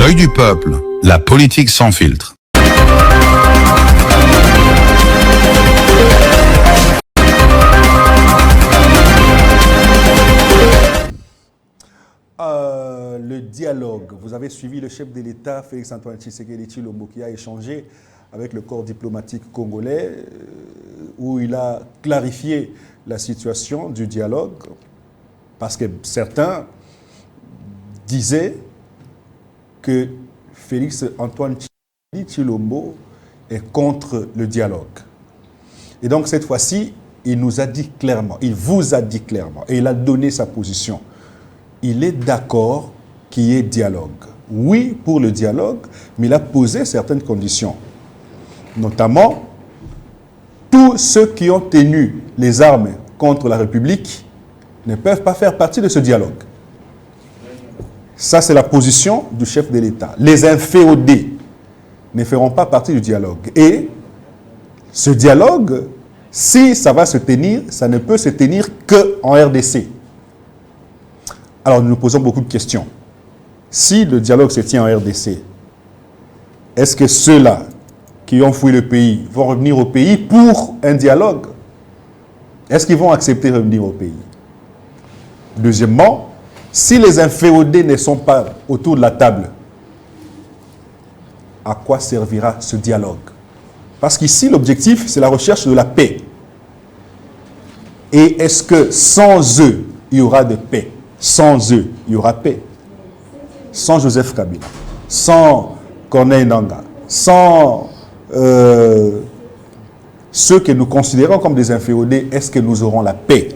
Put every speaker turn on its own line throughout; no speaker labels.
L'œil du peuple, la politique sans filtre.
Le dialogue. Vous avez suivi le chef de l'État, Félix-Antoine Tshisekedi Tshilombo, qui a échangé avec le corps diplomatique congolais, où il a clarifié la situation du dialogue, parce que certains disaient que Félix-Antoine Tshisekedi Tshilombo est contre le dialogue. Et donc cette fois-ci, il nous a dit clairement, il vous a dit clairement, et il a donné sa position. Il est d'accord qu'il y ait dialogue. Oui, pour le dialogue, mais il a posé certaines conditions. Notamment, tous ceux qui ont tenu les armes contre la République ne peuvent pas faire partie de ce dialogue. Ça, c'est la position du chef de l'État. Les inféodés ne feront pas partie du dialogue. Et ce dialogue, si ça va se tenir, ça ne peut se tenir qu'en RDC. Alors, nous nous posons beaucoup de questions. Si le dialogue se tient en RDC, est-ce que ceux-là qui ont fui le pays vont revenir au pays pour un dialogue? Est-ce qu'ils vont accepter de revenir au pays? Deuxièmement, si les inféodés ne sont pas autour de la table, à quoi servira ce dialogue? Parce qu'ici, l'objectif, c'est la recherche de la paix. Et est-ce que sans eux, il y aura de paix? Sans eux, il y aura paix. Sans Joseph Kabila, sans Corneille Nangaa, sans ceux que nous considérons comme des inféodés, est-ce que nous aurons la paix?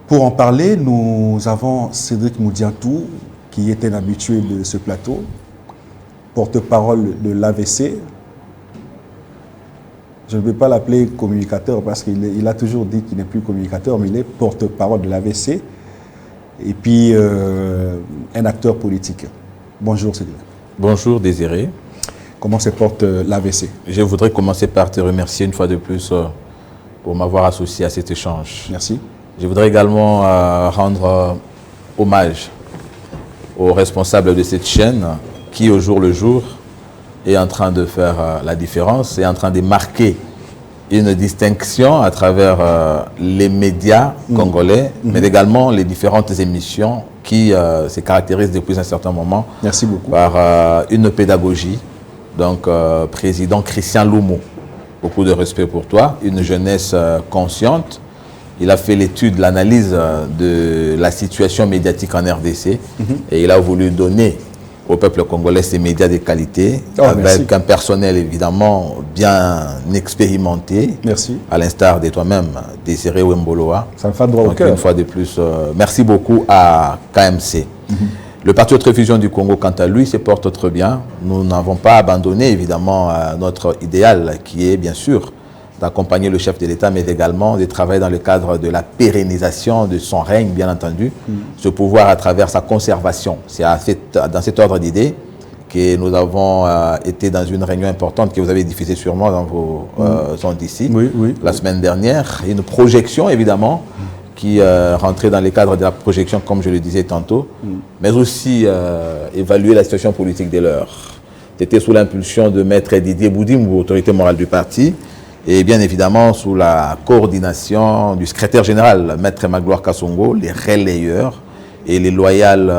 Pour en parler, nous avons Cédric Moudiantou, qui est un habitué de ce plateau, porte-parole de l'AVC. Je ne vais pas l'appeler communicateur parce qu'il a toujours dit qu'il n'est plus communicateur, mais il est porte-parole de l'AVC et puis un acteur politique. Bonjour Cédric.
Bonjour Désiré.
Comment se porte l'AVC?
Je voudrais commencer par te remercier une fois de plus pour m'avoir associé à cet échange.
Merci.
Je voudrais également rendre hommage aux responsables de cette chaîne qui, au jour le jour, est en train de faire la différence, est en train de marquer une distinction à travers les médias congolais, mais également les différentes émissions qui se caractérisent depuis un certain moment.
Merci beaucoup.
Par une pédagogie. Donc, président Christian Lumu, beaucoup de respect pour toi, une jeunesse consciente. Il a fait l'étude, l'analyse de la situation médiatique en RDC et il a voulu donner au peuple congolais ces médias de qualité, avec un personnel évidemment bien expérimenté, à l'instar de toi-même, Désiré Wemboloa.
Ça me fait droit au cœur.
Une fois de plus, merci beaucoup à KMC. Le Parti de Réfusion du Congo, quant à lui, se porte très bien. Nous n'avons pas abandonné évidemment notre idéal qui est bien sûr d'accompagner le chef de l'État, mais également de travailler dans le cadre de la pérennisation de son règne, bien entendu, ce pouvoir à travers sa conservation. C'est dans cet ordre d'idées que nous avons été dans une réunion importante que vous avez diffusée sûrement dans vos ondes d'ici, la semaine dernière. Une projection, évidemment, qui rentrait dans le cadre de la projection, comme je le disais tantôt, mais aussi évaluer la situation politique de l'heure. C'était sous l'impulsion de Maître Didier Boudimou, autorité morale du parti, et bien évidemment sous la coordination du secrétaire général, Maître Magloire Kassongo, les relayeurs et les loyaux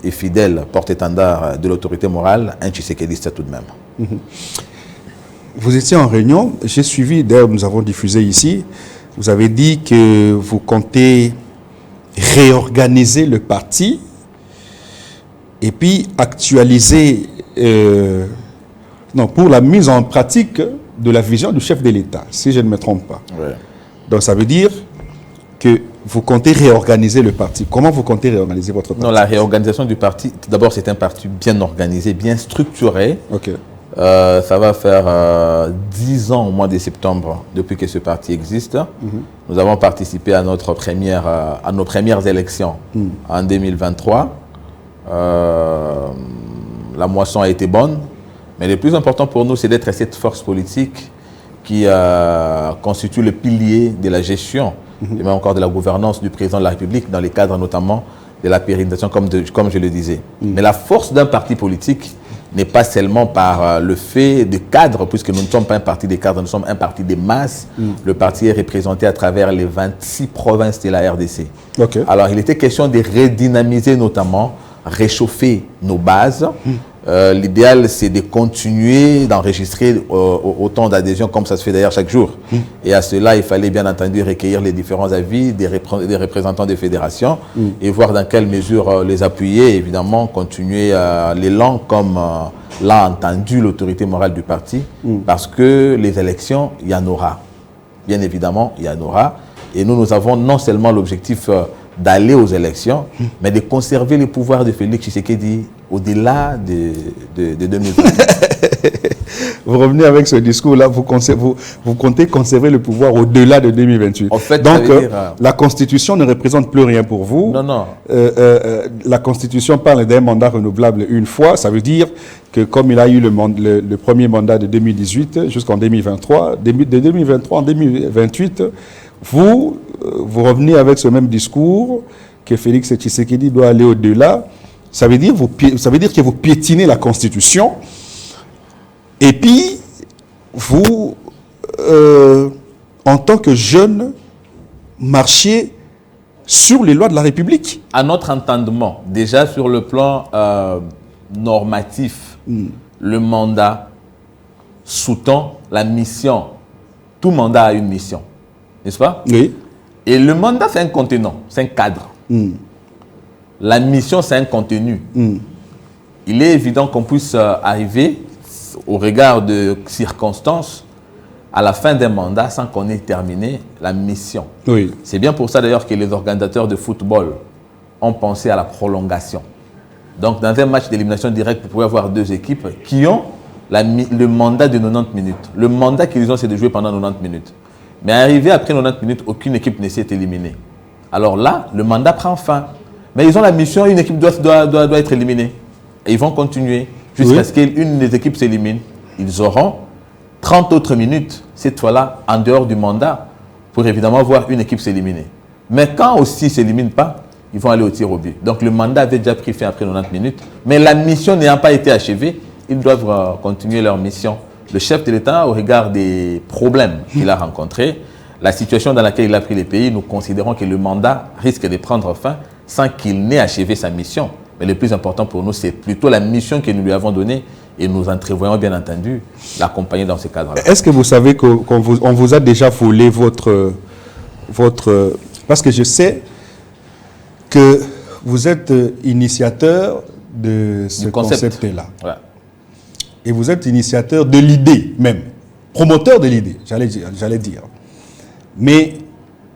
et fidèles porte-étendards de l'autorité morale, un Tshisekediste tout de même.
Vous étiez en réunion, j'ai suivi, d'ailleurs nous avons diffusé ici, vous avez dit que vous comptez réorganiser le parti et puis actualiser, pour la mise en pratique de la vision du chef de l'État, si je ne me trompe pas.
Ouais.
Donc ça veut dire que vous comptez réorganiser le parti. Comment vous comptez réorganiser votre parti?
Non, la réorganisation du parti, d'abord c'est un parti bien organisé, bien structuré.
Ok.
Ça va faire 10 ans au mois de septembre depuis que ce parti existe. Nous avons participé à nos premières élections en 2023. La moisson a été bonne. Mais le plus important pour nous, c'est d'être cette force politique qui constitue le pilier de la gestion, et même encore de la gouvernance du président de la République, dans les cadres notamment de la pérennisation, comme je le disais. Mais la force d'un parti politique n'est pas seulement par le fait de cadre, puisque nous ne sommes pas un parti des cadres, nous sommes un parti des masses. Le parti est représenté à travers les 26 provinces de la RDC.
Okay.
Alors, il était question de redynamiser notamment, réchauffer nos bases. L'idéal, c'est de continuer d'enregistrer autant d'adhésions comme ça se fait d'ailleurs chaque jour. Et à cela, il fallait bien entendu recueillir les différents avis des représentants des fédérations et voir dans quelle mesure les appuyer, évidemment, continuer l'élan comme l'a entendu l'autorité morale du parti, parce que les élections, il y en aura. Bien évidemment, il y en aura. Et nous avons non seulement l'objectif d'aller aux élections, mais de conserver le pouvoir de Félix Tshisekedi au-delà de 2028.
Vous revenez avec ce discours-là, vous comptez conserver le pouvoir au-delà de 2028.
En fait,
donc, la Constitution ne représente plus rien pour vous.
Non, non.
La Constitution parle d'un mandat renouvelable une fois. Ça veut dire que comme il a eu le premier mandat de 2018 jusqu'en 2023, de 2023 en 2028, vous revenez avec ce même discours que Félix Tshisekedi doit aller au-delà. Ça veut dire que vous piétinez la Constitution et puis vous, en tant que jeune, marchez sur les lois de la République.
À notre entendement, déjà sur le plan normatif, le mandat sous-tend la mission. Tout mandat a une mission, n'est-ce pas?
Oui.
Et le mandat, c'est un contenant, c'est un cadre. La mission, c'est un contenu. Il est évident qu'on puisse arriver, au regard de circonstances, à la fin d'un mandat sans qu'on ait terminé la mission.
Oui.
C'est bien pour ça d'ailleurs que les organisateurs de football ont pensé à la prolongation. Donc dans un match d'élimination directe, vous pouvez avoir deux équipes qui ont le mandat de 90 minutes. Le mandat qu'ils ont, c'est de jouer pendant 90 minutes. Mais arrivé après 90 minutes, aucune équipe ne s'est éliminée. Alors là, le mandat prend fin. Mais ils ont la mission, une équipe doit être éliminée. Et ils vont continuer jusqu'à ce qu'une des équipes s'élimine. Ils auront 30 autres minutes, cette fois-là, en dehors du mandat, pour évidemment voir une équipe s'éliminer. Mais quand aussi ils ne s'éliminent pas, ils vont aller au tir au but. Donc le mandat avait déjà pris fin après 90 minutes. Mais la mission n'ayant pas été achevée, ils doivent continuer leur mission. Le chef de l'État, au regard des problèmes qu'il a rencontrés, la situation dans laquelle il a pris les pays, nous considérons que le mandat risque de prendre fin sans qu'il n'ait achevé sa mission. Mais le plus important pour nous, c'est plutôt la mission que nous lui avons donnée et nous entrevoyons bien entendu l'accompagner dans ce cadre-là.
Est-ce que vous savez qu'on vous a déjà volé votre... Parce que je sais que vous êtes initiateur de ce concept-là.
Ouais.
Et vous êtes initiateur de l'idée même, promoteur de l'idée, j'allais dire. Mais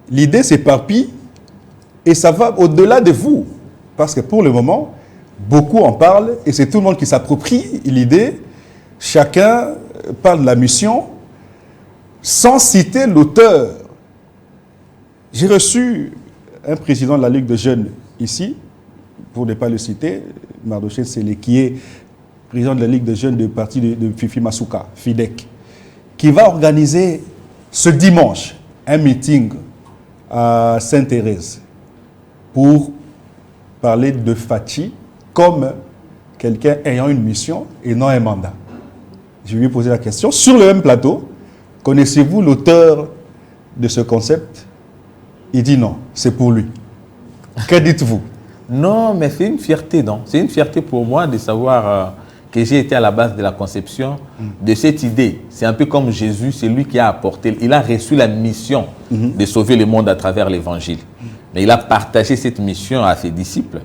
l'idée s'éparpille et ça va au-delà de vous. Parce que pour le moment, beaucoup en parlent et c'est tout le monde qui s'approprie l'idée. Chacun parle de la mission sans citer l'auteur. J'ai reçu un président de la Ligue de jeunes ici, pour ne pas le citer, Mardoché Sélé, qui est président de la Ligue de jeunes du parti de Fifi Masuka, FIDEC, qui va organiser ce dimanche un meeting à Sainte-Thérèse pour parler de Fachi comme quelqu'un ayant une mission et non un mandat. Je lui ai posé la question, sur le même plateau, connaissez-vous l'auteur de ce concept? Il dit non, c'est pour lui. Que dites-vous?
Non, mais c'est une fierté, non? C'est une fierté pour moi de savoir que j'ai été à la base de la conception de cette idée. C'est un peu comme Jésus, c'est lui qui a apporté, il a reçu la mission de sauver le monde à travers l'évangile. Mais il a partagé cette mission à ses disciples.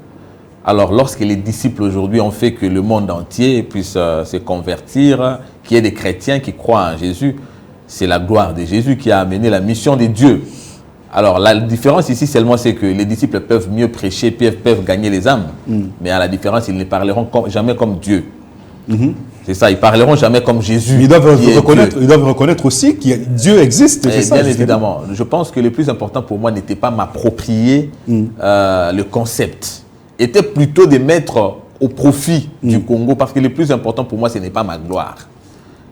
Alors, lorsque les disciples aujourd'hui ont fait que le monde entier puisse se convertir, qu'il y ait des chrétiens qui croient en Jésus, c'est la gloire de Jésus qui a amené la mission de Dieu. Alors, la différence ici seulement, c'est que les disciples peuvent mieux prêcher, peuvent gagner les âmes. Mais à la différence, ils ne parleront jamais comme Dieu. C'est ça, ils ne parleront jamais comme Jésus.
Ils doivent reconnaître aussi que Dieu existe.
Bien évidemment. Je pense que le plus important pour moi n'était pas m'approprier le concept. Était plutôt de mettre au profit du Congo, parce que le plus important pour moi, ce n'est pas ma gloire.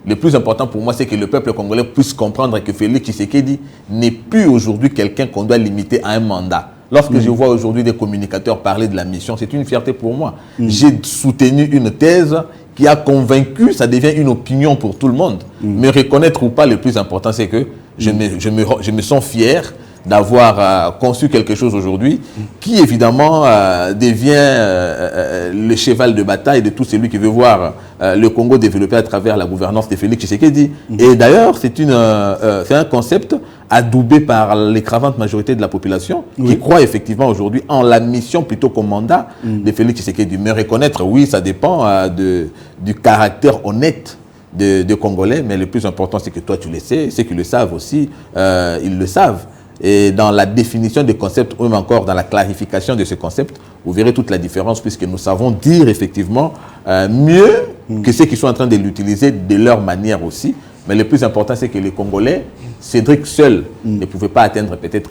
Le plus important pour moi, c'est que le peuple congolais puisse comprendre que Félix Tshisekedi n'est plus aujourd'hui quelqu'un qu'on doit limiter à un mandat. Lorsque je vois aujourd'hui des communicateurs parler de la mission, c'est une fierté pour moi. J'ai soutenu une thèse qui a convaincu, ça devient une opinion pour tout le monde. Me reconnaître ou pas, le plus important, c'est que je me sens fier d'avoir conçu quelque chose aujourd'hui qui, évidemment, devient le cheval de bataille de tout celui qui veut voir le Congo développé à travers la gouvernance de Félix Tshisekedi. Et d'ailleurs, c'est un concept adoubé par l'écrasante majorité de la population qui croit effectivement aujourd'hui en la mission plutôt qu'au mandat de Félix Tshisekedi. Mais reconnaître, oui, ça dépend du caractère honnête de Congolais, mais le plus important, c'est que toi, tu le sais, ceux qui le savent aussi, ils le savent. Et dans la définition des concepts, ou même encore dans la clarification de ce concept, vous verrez toute la différence puisque nous savons dire effectivement mieux que ceux qui sont en train de l'utiliser de leur manière aussi. Mais le plus important, c'est que les Congolais, Cédric seul, ne pouvait pas atteindre peut-être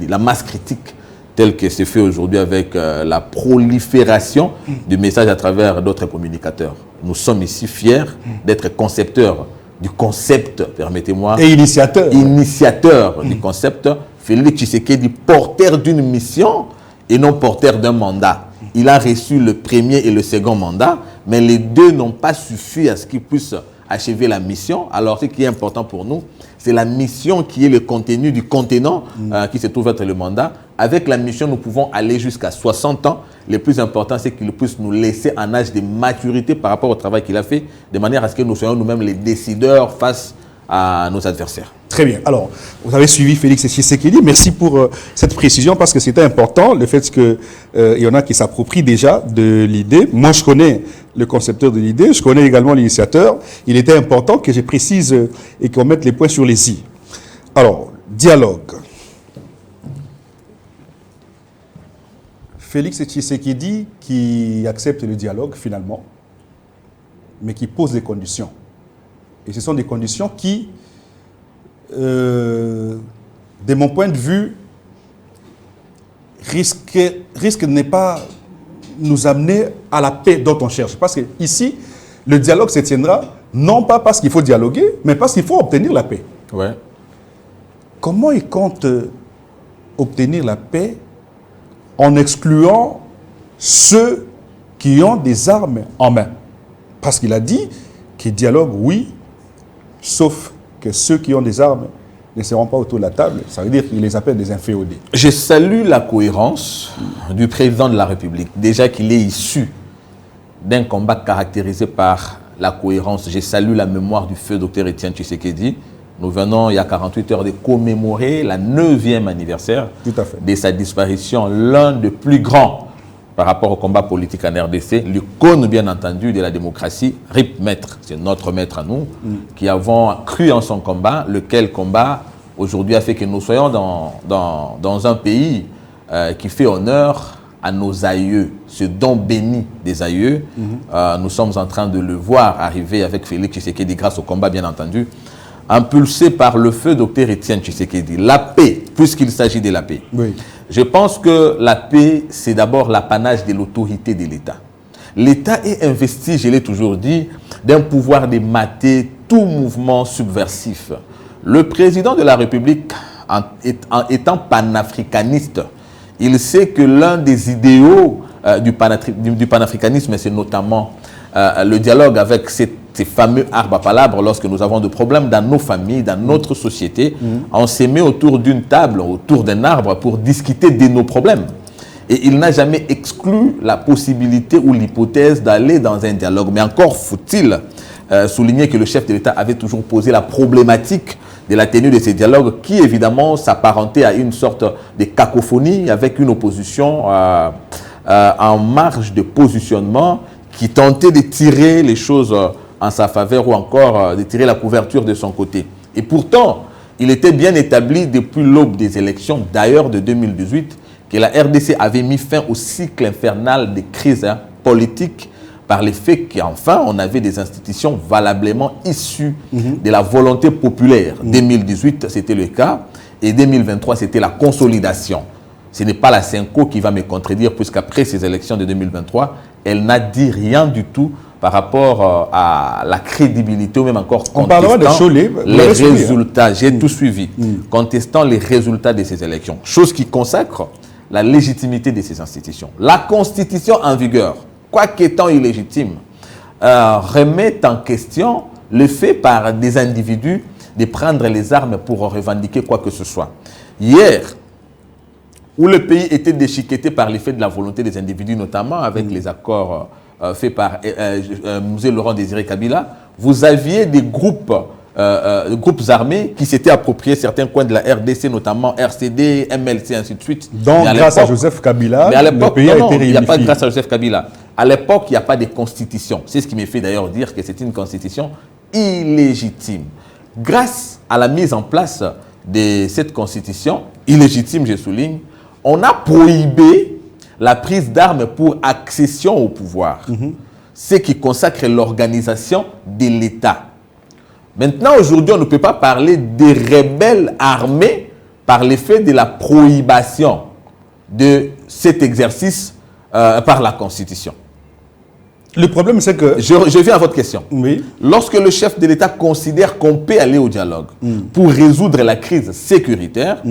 la masse critique telle que c'est fait aujourd'hui avec la prolifération du message à travers d'autres communicateurs. Nous sommes ici fiers d'être concepteurs du concept, permettez-moi.
Et initiateur.
Initiateur du concept. Félix Tshisekedi, porteur d'une mission et non porteur d'un mandat. Il a reçu le premier et le second mandat, mais les deux n'ont pas suffi à ce qu'il puisse achever la mission. Alors, ce qui est important pour nous, c'est la mission qui est le contenu du contenant qui se trouve être le mandat. Avec la mission, nous pouvons aller jusqu'à 60 ans. Le plus important, c'est qu'il puisse nous laisser un âge de maturité par rapport au travail qu'il a fait, de manière à ce que nous soyons nous-mêmes les décideurs face à nos adversaires.
Très bien. Alors, vous avez suivi Félix Tshisekedi. Merci pour cette précision parce que c'était important, le fait qu'il y en a qui s'approprient déjà de l'idée. Moi, je connais le concepteur de l'idée, je connais également l'initiateur. Il était important que je précise et qu'on mette les points sur les i. Alors, dialogue. Félix Tshisekedi qui accepte le dialogue finalement, mais qui pose des conditions. Et ce sont des conditions qui, de mon point de vue, risquent de ne pas nous amener à la paix dont on cherche. Parce que ici, le dialogue se tiendra non pas parce qu'il faut dialoguer, mais parce qu'il faut obtenir la paix.
Ouais.
Comment il compte obtenir la paix en excluant ceux qui ont des armes en main? Parce qu'il a dit qu'il dialogue, oui, sauf que ceux qui ont des armes ne seront pas autour de la table. Ça veut dire qu'il les appelle des inféodés.
Je salue la cohérence du président de la République. Déjà qu'il est issu d'un combat caractérisé par la cohérence. Je salue la mémoire du feu Dr Étienne Tshisekedi. Nous venons, il y a 48 heures, de commémorer la 9e anniversaire de sa disparition. L'un des plus grands par rapport au combat politique en RDC, l'icône bien entendu de la démocratie, Rip Maître, c'est notre maître à nous, qui avons cru en son combat, lequel combat aujourd'hui a fait que nous soyons dans un pays qui fait honneur à nos aïeux, ce don béni des aïeux. Nous sommes en train de le voir arriver avec Félix Tshisekedi grâce au combat bien entendu, impulsé par le feu Dr Étienne Tshisekedi. La paix, puisqu'il s'agit de la paix.
Oui.
Je pense que la paix, c'est d'abord l'apanage de l'autorité de l'État. L'État est investi, je l'ai toujours dit, d'un pouvoir de mater tout mouvement subversif. Le président de la République, en étant panafricaniste, il sait que l'un des idéaux du panafricanisme, c'est notamment le dialogue avec ces fameux arbres à palabres. Lorsque nous avons des problèmes dans nos familles, dans notre société, on se met autour d'une table, autour d'un arbre pour discuter de nos problèmes. Et il n'a jamais exclu la possibilité ou l'hypothèse d'aller dans un dialogue. Mais encore faut-il souligner que le chef de l'État avait toujours posé la problématique de la tenue de ces dialogues qui, évidemment, s'apparentait à une sorte de cacophonie avec une opposition en marge de positionnement qui tentait de tirer les choses en sa faveur ou encore de tirer la couverture de son côté. Et pourtant, il était bien établi depuis l'aube des élections, d'ailleurs de 2018, que la RDC avait mis fin au cycle infernal des crises politiques par le fait qu'enfin, on avait des institutions valablement issues de la volonté populaire. 2018, c'était le cas, et 2023, c'était la consolidation. Ce n'est pas la Senko qui va me contredire, puisqu'après ces élections de 2023, elle n'a dit rien du tout par rapport à la crédibilité ou même encore
on parlera de Cholet,
les résultats. J'ai tout suivi. Contestant les résultats de ces élections. Chose qui consacre la légitimité de ces institutions. La Constitution en vigueur, quoiqu'étant illégitime, remet en question le fait par des individus de prendre les armes pour revendiquer quoi que ce soit. Hier, où le pays était déchiqueté par l'effet de la volonté des individus, notamment avec les accords faits par M. Laurent Désiré Kabila, vous aviez des groupes armés qui s'étaient appropriés certains coins de la RDC, notamment RCD, MLC, ainsi de suite.
Donc, grâce à Joseph Kabila, le pays a été réunifié.
Il n'y a pas grâce à Joseph Kabila. À l'époque, il n'y a pas de constitution. C'est ce qui me fait d'ailleurs dire que c'est une constitution illégitime. Grâce à la mise en place de cette constitution, illégitime, je souligne, on a prohibé la prise d'armes pour accession au pouvoir, ce qui consacre l'organisation de l'État. Maintenant, aujourd'hui, on ne peut pas parler des rebelles armés par l'effet de la prohibition de cet exercice par la Constitution.
Le problème, c'est que...
Je viens à votre question.
Oui.
Lorsque le chef de l'État considère qu'on peut aller au dialogue pour résoudre la crise sécuritaire,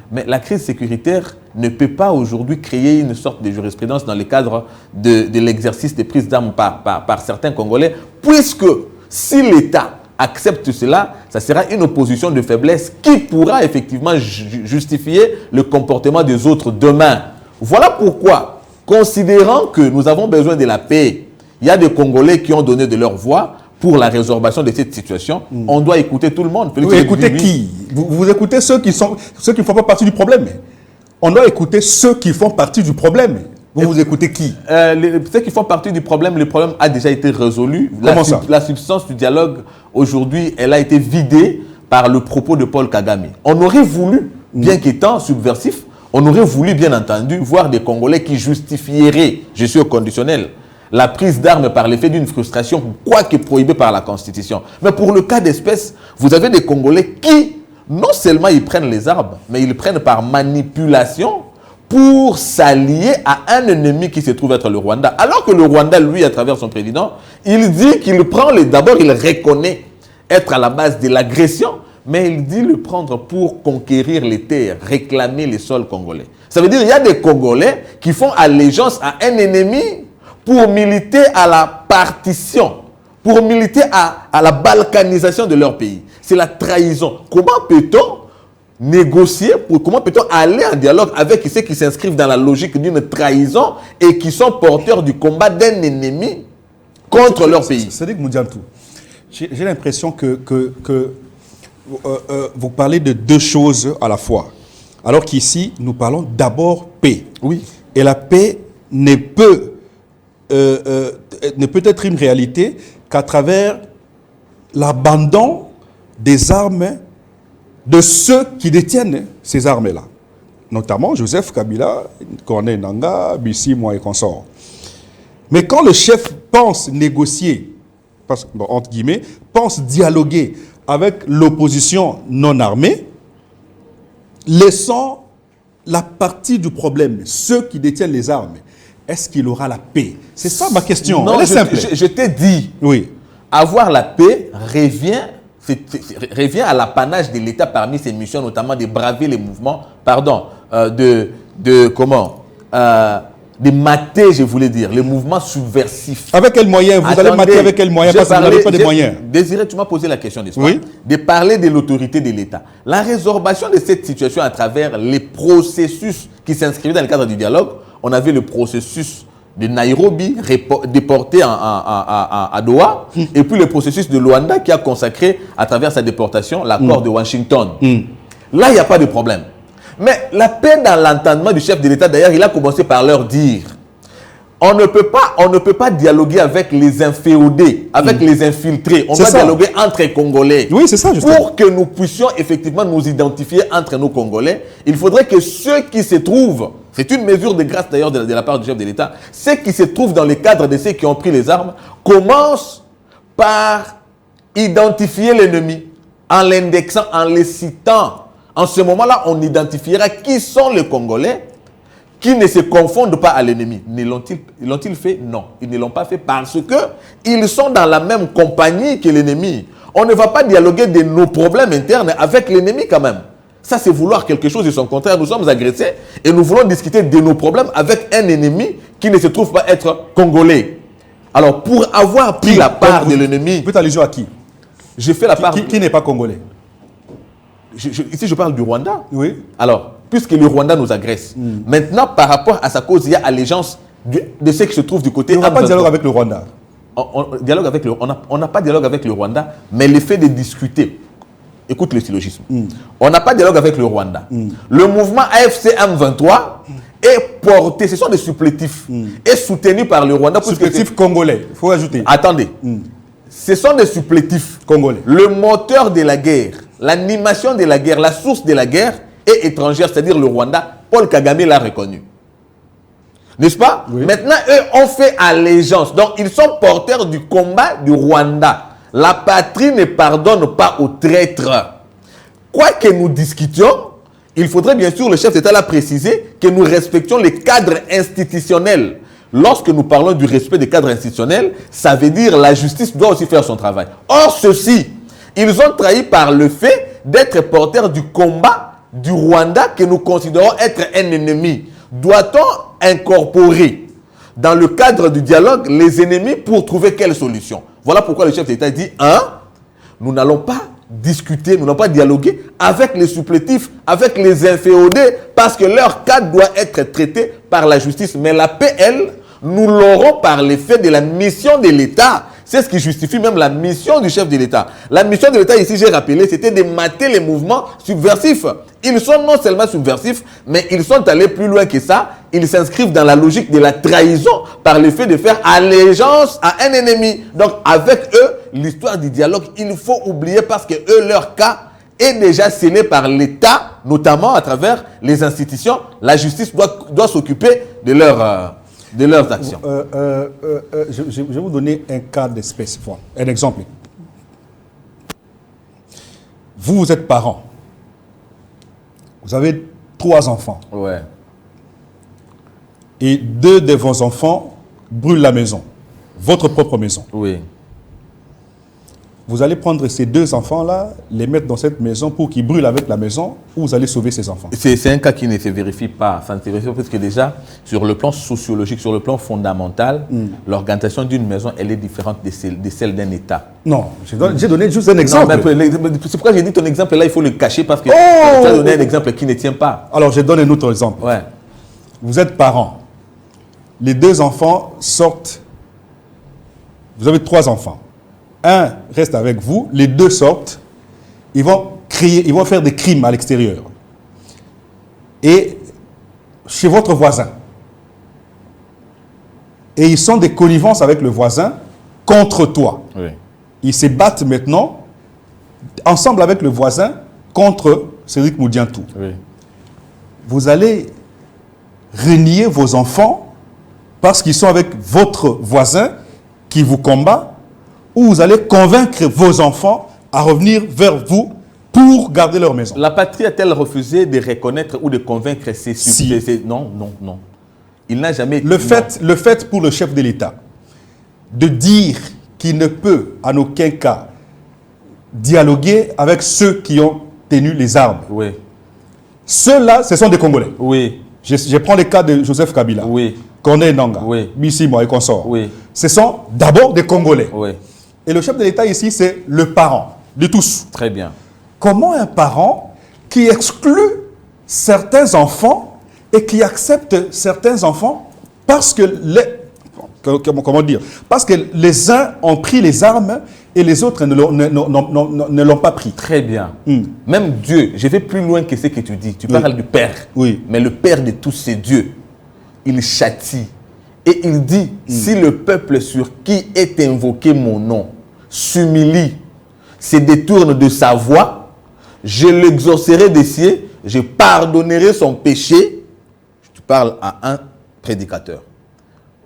mais la crise sécuritaire ne peut pas aujourd'hui créer une sorte de jurisprudence dans le cadre de l'exercice de prise d'armes par certains Congolais, puisque si l'État accepte cela, ça sera une opposition de faiblesse qui pourra effectivement justifier le comportement des autres demain. Voilà pourquoi, considérant que nous avons besoin de la paix, il y a des Congolais qui ont donné de leur voix pour la résorbation de cette situation. On doit écouter tout le monde.
Vous écoutez qui? Vous écoutez ceux qui ne font pas partie du problème. On doit écouter ceux qui font partie du problème. Vous écoutez qui?
Ceux qui font partie du problème, le problème a déjà été résolu.
Comment ça?
La substance du dialogue, aujourd'hui, elle a été vidée par le propos de Paul Kagame. On aurait voulu, bien qu'étant subversif, on aurait voulu, bien entendu, voir des Congolais qui justifieraient, je suis au conditionnel, la prise d'armes par l'effet d'une frustration, quoique prohibée par la Constitution. Mais pour le cas d'espèce, vous avez des Congolais qui, non seulement ils prennent les armes, mais ils prennent par manipulation pour s'allier à un ennemi qui se trouve être le Rwanda. Alors que le Rwanda, lui, à travers son président, il dit qu'il prend d'abord, il reconnaît être à la base de l'agression, mais il dit le prendre pour conquérir les terres, réclamer les sols congolais. Ça veut dire qu'il y a des Congolais qui font allégeance à un ennemi pour militer à la partition, pour militer à la balkanisation de leur pays. C'est la trahison. Comment peut-on négocier, comment peut-on aller en dialogue avec ceux qui s'inscrivent dans la logique d'une trahison et qui sont porteurs du combat d'un ennemi contre leur pays?
Cédric Moudiantou, j'ai l'impression que vous parlez de deux choses à la fois. Alors qu'ici, nous parlons d'abord paix.
Oui.
Et la paix ne peut être une réalité qu'à travers l'abandon des armes de ceux qui détiennent ces armes-là. Notamment Joseph Kabila, Corneille Nangaa, Bissi, moi et consorts. Mais quand le chef pense négocier, entre guillemets, pense dialoguer avec l'opposition non armée, laissant la partie du problème, ceux qui détiennent les armes, est-ce qu'il aura la paix? C'est ça ma question.
Non,
elle est simple.
Je t'ai dit,
oui.
Avoir la paix revient à l'apanage de l'État parmi ses missions, notamment de braver les mouvements, de mater, je voulais dire, les mouvements subversifs.
Avec quels moyens? Vous allez mater avec quels moyens? Parce que vous n'avez pas de moyens.
Désiré, tu m'as posé la question, n'est-ce pas?
Oui.
De parler de l'autorité de l'État. La résorbation de cette situation à travers les processus qui s'inscrivaient dans le cadre du dialogue, on avait le processus de Nairobi, déporté à Doha, et puis le processus de Luanda qui a consacré, à travers sa déportation, l'accord de Washington. Là, il n'y a pas de problème. Mais la paix dans l'entendement du chef de l'État, d'ailleurs, il a commencé par leur dire, on ne peut pas dialoguer avec les inféodés, avec les infiltrés. On doit dialoguer entre Congolais.
Oui, c'est ça, justement.
Pour que nous puissions effectivement nous identifier entre nos Congolais, il faudrait que ceux qui se trouvent, c'est une mesure de grâce d'ailleurs de la part du chef de l'État, ceux qui se trouvent dans le cadre de ceux qui ont pris les armes, commencent par identifier l'ennemi, en l'indexant, en les citant. En ce moment-là, on identifiera qui sont les Congolais qui ne se confondent pas à l'ennemi. L'ont-ils fait? Non. Ils ne l'ont pas fait parce qu'ils sont dans la même compagnie que l'ennemi. On ne va pas dialoguer de nos problèmes internes avec l'ennemi quand même. Ça, c'est vouloir quelque chose de son contraire. Nous sommes agressés et nous voulons discuter de nos problèmes avec un ennemi qui ne se trouve pas être congolais. Alors, pour avoir pris la part de l'ennemi...
Vous faites allusion à qui?
J'ai fait la part...
Qui n'est pas congolais?
Ici, je parle du Rwanda.
Oui.
Alors, puisque le Rwanda nous agresse, maintenant, par rapport à sa cause, il y a allégeance de ce qui se trouve du côté...
On n'a pas de dialogue avec le Rwanda.
On n'a pas de dialogue avec le Rwanda, mais le fait de discuter... Écoute le syllogisme. On n'a pas de dialogue avec le Rwanda. Le mouvement AFC M23 est porté, ce sont des supplétifs, est soutenu par le Rwanda.
Supplétifs congolais, il faut ajouter.
Attendez. Ce sont des supplétifs
congolais.
Le moteur de la guerre, l'animation de la guerre, la source de la guerre est étrangère, c'est-à-dire le Rwanda. Paul Kagame l'a reconnu. N'est-ce pas? Oui. Maintenant, eux ont fait allégeance. Donc, ils sont porteurs du combat du Rwanda. La patrie ne pardonne pas aux traîtres. Quoi que nous discutions, il faudrait bien sûr, le chef d'État l'a précisé, que nous respections les cadres institutionnels. Lorsque nous parlons du respect des cadres institutionnels, ça veut dire la justice doit aussi faire son travail. Or, ceux-ci, ils ont trahi par le fait d'être porteurs du combat du Rwanda que nous considérons être un ennemi. Doit-on incorporer dans le cadre du dialogue les ennemis pour trouver quelle solution? Voilà pourquoi le chef d'État dit, nous n'allons pas discuter, nous n'allons pas dialoguer avec les supplétifs, avec les inféodés, parce que leur cas doit être traité par la justice. Mais la paix, elle, nous l'aurons par l'effet de la mission de l'État. C'est ce qui justifie même la mission du chef de l'État. La mission de l'État, ici, j'ai rappelé, c'était de mater les mouvements subversifs. Ils sont non seulement subversifs, mais ils sont allés plus loin que ça. Ils s'inscrivent dans la logique de la trahison par le fait de faire allégeance à un ennemi. Donc, avec eux, l'histoire du dialogue, il faut oublier parce que eux, leur cas est déjà scellé par l'État, notamment à travers les institutions. La justice doit s'occuper de leurs actions.
Je vais vous donner un cas d'espèce, un exemple. Vous êtes parent. Vous avez 3 enfants.
Ouais.
Et 2 de vos enfants brûlent la maison. Votre propre maison.
Oui.
Vous allez prendre ces 2 enfants-là, les mettre dans cette maison pour qu'ils brûlent avec la maison, ou vous allez sauver ces enfants?
C'est un cas qui ne se vérifie pas. Ça ne se vérifie pas parce que déjà, sur le plan sociologique, sur le plan fondamental, l'organisation d'une maison, elle est différente de celle d'un État.
Non, j'ai donné juste un exemple.
C'est pourquoi j'ai dit ton exemple là, il faut le cacher parce que tu as donné un exemple qui ne tient pas.
Alors, je donne un autre exemple.
Ouais.
Vous êtes parents. Les 2 enfants sortent. Vous avez 3 enfants. Un reste avec vous, les 2 sortent, ils vont faire des crimes à l'extérieur. Et chez votre voisin. Et ils sont des connivences avec le voisin contre toi.
Oui.
Ils se battent maintenant, ensemble avec le voisin, contre Cédric Moudiantou.
Oui.
Vous allez renier vos enfants parce qu'ils sont avec votre voisin qui vous combat, ou vous allez convaincre vos enfants à revenir vers vous pour garder leur maison?
La patrie a-t-elle refusé de reconnaître ou de convaincre ses subsidiaires? Non. Il n'a jamais été...
Le fait pour le chef de l'État de dire qu'il ne peut en aucun cas dialoguer avec ceux qui ont tenu les armes.
Oui.
Ceux-là, ce sont des Congolais.
Oui.
Je prends le cas de Joseph Kabila.
Oui.
Corneille Nangaa.
Oui.
Bissimo et consorts.
Oui.
Ce sont d'abord des Congolais.
Oui.
Et le chef de l'État ici, c'est le parent de tous.
Très bien.
Comment un parent qui exclut certains enfants et qui accepte certains enfants parce que parce que les uns ont pris les armes et les autres ne l'ont pas pris.
Très bien. Même Dieu, je vais plus loin que ce que tu dis. Tu parles du Père.
Oui.
Mais le Père de tous, c'est Dieu. Il châtie. Et il dit, si le peuple sur qui est invoqué mon nom s'humilie, se détourne de sa voie, je l'exaucerai des cieux, je pardonnerai son péché. Tu parles à un prédicateur.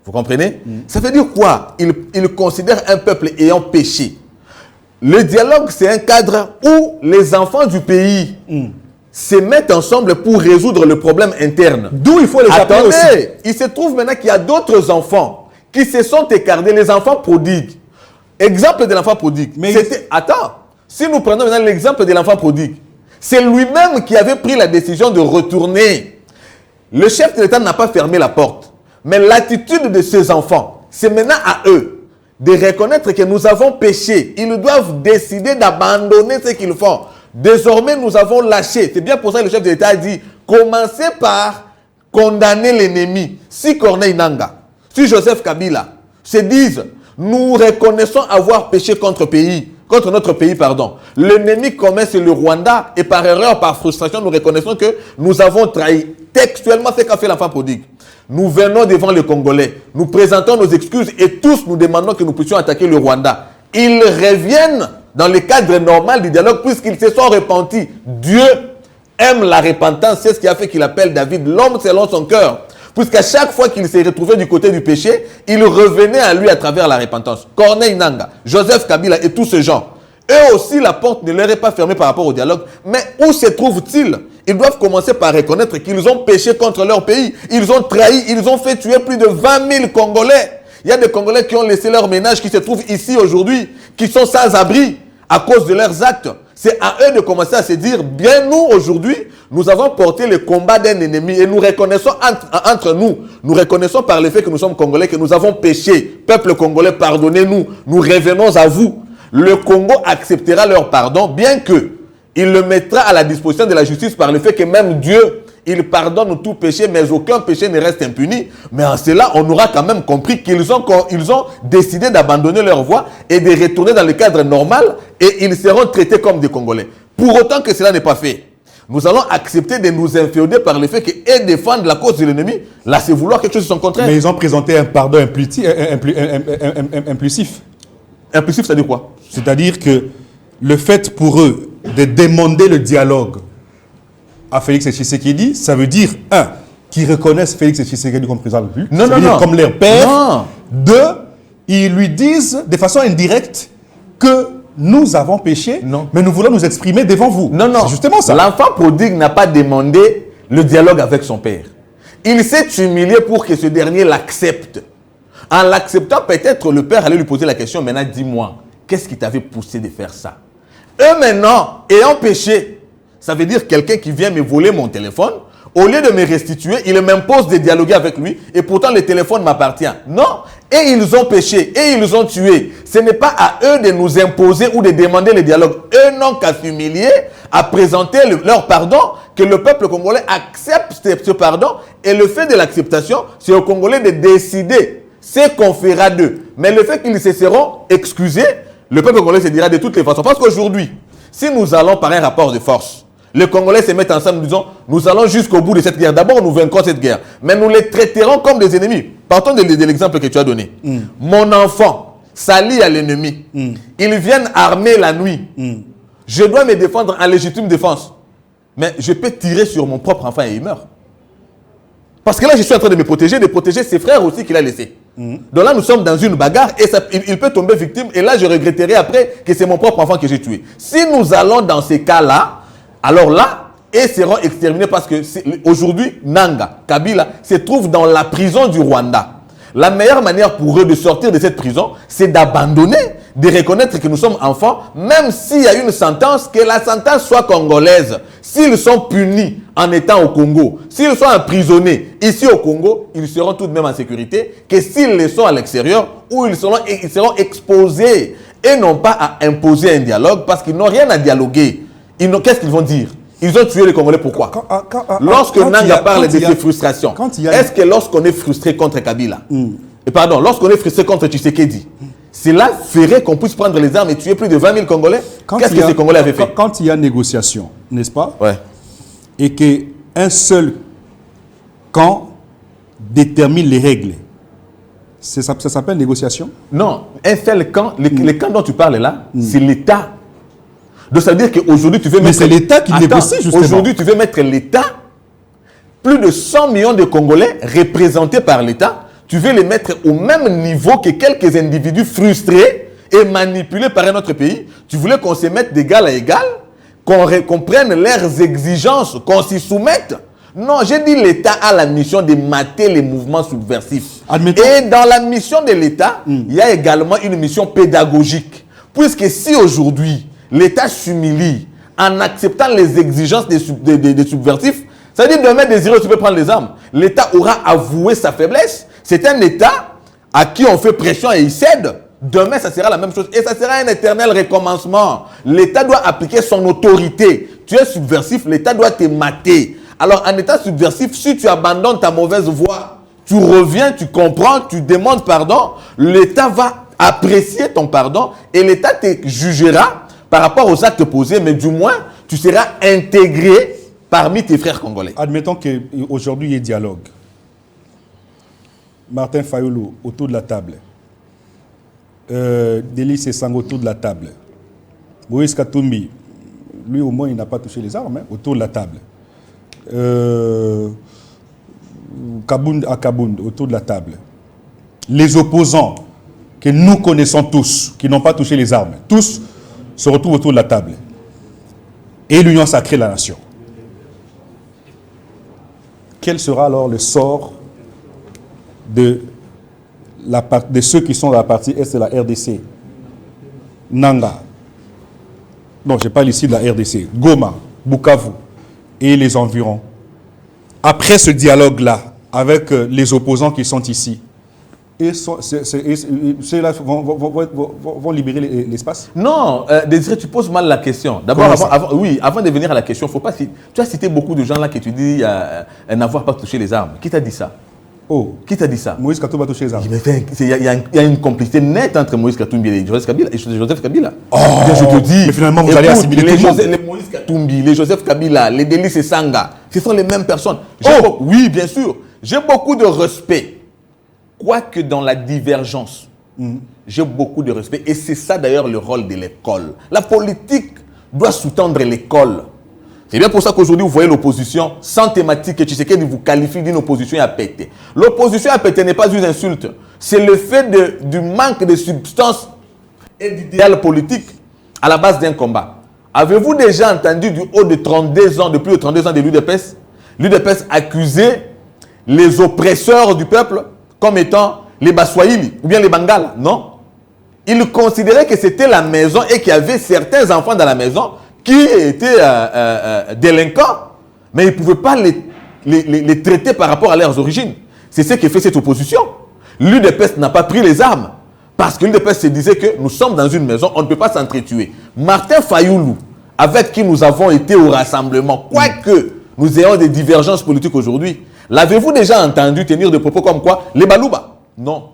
Vous comprenez? Ça veut dire quoi? Il considère un peuple ayant péché. Le dialogue, c'est un cadre où les enfants du pays se mettent ensemble pour résoudre le problème interne.
D'où il faut les appeler
Attendez,
aussi.
il se trouve maintenant qu'il y a d'autres enfants qui se sont écartés, les enfants prodigues. Exemple de l'enfant prodigue.
Mais
attends, si nous prenons maintenant l'exemple de l'enfant prodigue, c'est lui-même qui avait pris la décision de retourner. Le chef de l'État n'a pas fermé la porte. Mais l'attitude de ces enfants, c'est maintenant à eux de reconnaître que nous avons péché. Ils doivent décider d'abandonner ce qu'ils font. Désormais, nous avons lâché. C'est bien pour ça que le chef de l'État a dit, commencez par condamner l'ennemi. Si Corneille Nangaa, si Joseph Kabila se disent, nous reconnaissons avoir péché contre notre pays, pardon. L'ennemi commun, c'est le Rwanda, et par erreur, par frustration, nous reconnaissons que nous avons trahi textuellement ce qu'a fait l'enfant prodigue. Nous venons devant les Congolais, nous présentons nos excuses et tous nous demandons que nous puissions attaquer le Rwanda. Ils reviennent dans le cadre normal du dialogue puisqu'ils se sont repentis. Dieu aime la repentance, c'est ce qui a fait qu'il appelle David l'homme selon son cœur. Puisqu'à chaque fois qu'il s'est retrouvé du côté du péché, il revenait à lui à travers la repentance. Corneille Nangaa, Joseph Kabila et tous ces gens, eux aussi la porte ne leur est pas fermée par rapport au dialogue. Mais où se trouvent-ils? Ils doivent commencer par reconnaître qu'ils ont péché contre leur pays. Ils ont trahi, ils ont fait tuer plus de 20 000 Congolais. Il y a des Congolais qui ont laissé leur ménage, qui se trouvent ici aujourd'hui, qui sont sans abri à cause de leurs actes. C'est à eux de commencer à se dire, bien nous aujourd'hui, nous avons porté le combat d'un ennemi et nous reconnaissons entre nous, nous reconnaissons par le fait que nous sommes Congolais, que nous avons péché. Peuple congolais, pardonnez-nous, nous revenons à vous. Le Congo acceptera leur pardon, bien que il le mettra à la disposition de la justice par le fait que même Dieu, il pardonne tout péché, mais aucun péché ne reste impuni. Mais en cela, on aura quand même compris qu'ils ont décidé d'abandonner leur voie et de retourner dans le cadre normal et ils seront traités comme des Congolais. Pour autant que cela n'est pas fait, nous allons accepter de nous inféoder par le fait qu'ils défendent la cause de l'ennemi. Là, c'est vouloir quelque chose de son contraire.
Mais ils ont présenté un pardon impulsif.
Impulsif, ça dit quoi?
C'est-à-dire que le fait pour eux de demander le dialogue à Félix Tshisekedi, ça veut dire, un, qu'ils reconnaissent Félix Tshisekedi comme président de la République,
non.
comme leur père.
Non.
Deux, ils lui disent de façon indirecte que nous avons péché, mais nous voulons nous exprimer devant vous.
Non.
C'est justement ça.
L'enfant prodigue n'a pas demandé le dialogue avec son père. Il s'est humilié pour que ce dernier l'accepte. En l'acceptant, peut-être le père allait lui poser la question, maintenant dis-moi, qu'est-ce qui t'avait poussé de faire ça? Eux maintenant, ayant péché, ça veut dire quelqu'un qui vient me voler mon téléphone, au lieu de me restituer, il m'impose de dialoguer avec lui et pourtant le téléphone m'appartient. Non, et ils ont péché, et ils ont tué. Ce n'est pas à eux de nous imposer ou de demander le dialogue. Eux n'ont qu'à s'humilier, à présenter leur pardon, que le peuple congolais accepte ce pardon et le fait de l'acceptation, c'est aux Congolais de décider ce qu'on fera d'eux. Mais le fait qu'ils se seront excusés, le peuple congolais se dira de toutes les façons. Parce qu'aujourd'hui, si nous allons par un rapport de force, les Congolais se mettent ensemble, nous disons, nous allons jusqu'au bout de cette guerre. D'abord, nous vaincrons cette guerre. Mais nous les traiterons comme des ennemis. Partons de l'exemple que tu as donné. Mon enfant s'allie à l'ennemi. Ils viennent armer la nuit. Je dois me défendre en légitime défense. Mais je peux tirer sur mon propre enfant et il meurt. Parce que là, je suis en train de protéger ses frères aussi qu'il a laissés. Donc là, nous sommes dans une bagarre et il peut tomber victime. Et là, je regretterai après que c'est mon propre enfant que j'ai tué. Si nous allons dans ces cas-là, alors là, ils seront exterminés parce que aujourd'hui, Nangaa, Kabila, se trouve dans la prison du Rwanda. La meilleure manière pour eux de sortir de cette prison, c'est d'abandonner, de reconnaître que nous sommes enfants, même s'il y a une sentence, que la sentence soit congolaise. S'ils sont punis en étant au Congo, s'ils sont emprisonnés ici au Congo, ils seront tout de même en sécurité, que s'ils le sont à l'extérieur, où ils seront exposés et non pas à imposer un dialogue parce qu'ils n'ont rien à dialoguer. Qu'est-ce qu'ils vont dire? Ils ont tué les Congolais, pourquoi? Lorsque Nangaa parle de ses frustrations, est-ce que lorsqu'on est frustré contre Kabila, lorsqu'on est frustré contre Tshisekedi, cela ferait qu'on puisse prendre les armes et tuer plus de 20 000 Congolais? Qu'est-ce que ces Congolais avaient fait?
Quand il y a négociation, n'est-ce pas?
Ouais.
Et qu'un seul camp détermine les règles, ça s'appelle négociation?
Non, un seul camp, le camp dont tu parles là, c'est l'État. Donc ça veut dire qu'aujourd'hui, tu veux mettre...
Mais c'est l'État qui négocie, justement.
Aujourd'hui, tu veux mettre l'État, plus de 100 millions de Congolais représentés par l'État, tu veux les mettre au même niveau que quelques individus frustrés et manipulés par un autre pays. Tu voulais qu'on se mette d'égal à égal, qu'on prenne leurs exigences, qu'on s'y soumette. Non, j'ai dit l'État a la mission de mater les mouvements subversifs.
Admettons.
Et dans la mission de l'État, il y a également une mission pédagogique. Puisque si aujourd'hui, l'État s'humilie en acceptant les exigences des subversifs, ça veut dire demain, désireux, tu peux prendre les armes. L'État aura avoué sa faiblesse. C'est un État à qui on fait pression et il cède. Demain, ça sera la même chose. Et ça sera un éternel recommencement. L'État doit appliquer son autorité. Tu es subversif, l'État doit te mater. Alors, en état subversif, si tu abandonnes ta mauvaise voie, tu reviens, tu comprends, tu demandes pardon, l'État va apprécier ton pardon et l'État te jugera par rapport aux actes posés, mais du moins, tu seras intégré parmi tes frères congolais.
Admettons qu'aujourd'hui, il y ait dialogue. Martin Fayoulou autour de la table. Delis Essango autour de la table. Moïse Katumbi, lui au moins, il n'a pas touché les armes, hein, autour de la table. Kabound à Kabound autour de la table. Les opposants que nous connaissons tous, qui n'ont pas touché les armes, tous se retrouvent autour de la table. Et l'Union sacrée de la nation. Quel sera alors le sort de ceux qui sont dans la partie Est de la RDC? Nanga. Non, je parle ici de la RDC. Goma, Bukavu et les environs. Après ce dialogue-là, avec les opposants qui sont ici, ceux-là vont libérer l'espace?
Non, Désiré, tu poses mal la question. D'abord, avant de venir à la question, faut pas tu as cité beaucoup de gens là que tu dis n'avoir pas touché les armes. Qui t'a dit ça?
Oh.
Qui t'a dit ça?
Moïse Katumbi a touché les armes.
Il y a une complicité nette entre Moïse Katumbi et Joseph Kabila.
Oh,
je te dis.
Mais finalement, vous allez assimiler tout le monde.
Les Moïse Katumbi, les Joseph Kabila, les Delis Esanga, ce sont les mêmes personnes. Oui, bien sûr. J'ai beaucoup de respect. Quoique dans la divergence, j'ai beaucoup de respect. Et c'est ça d'ailleurs le rôle de l'école. La politique doit sous-tendre l'école. C'est bien pour ça qu'aujourd'hui, vous voyez l'opposition sans thématique et Tshisekedi vous qualifie d'une opposition à péter. L'opposition à péter n'est pas une insulte. C'est le fait du manque de substance et d'idéal politique à la base d'un combat. Avez-vous déjà entendu du haut de 32 ans, de plus de 32 ans de l'UDPS? L'UDPS accusait les oppresseurs du peuple comme étant les Baswahili ou bien les Bengales? Non. Ils considéraient que c'était la maison et qu'il y avait certains enfants dans la maison qui étaient délinquants, mais ils ne pouvaient pas les traiter par rapport à leurs origines. C'est ce qui fait cette opposition. L'UDPS n'a pas pris les armes, parce que l'UDPS se disait que nous sommes dans une maison, on ne peut pas s'entretuer. Martin Fayoulou, avec qui nous avons été au rassemblement, quoique nous ayons des divergences politiques aujourd'hui, l'avez-vous déjà entendu tenir des propos comme quoi? Les Balouba? Non.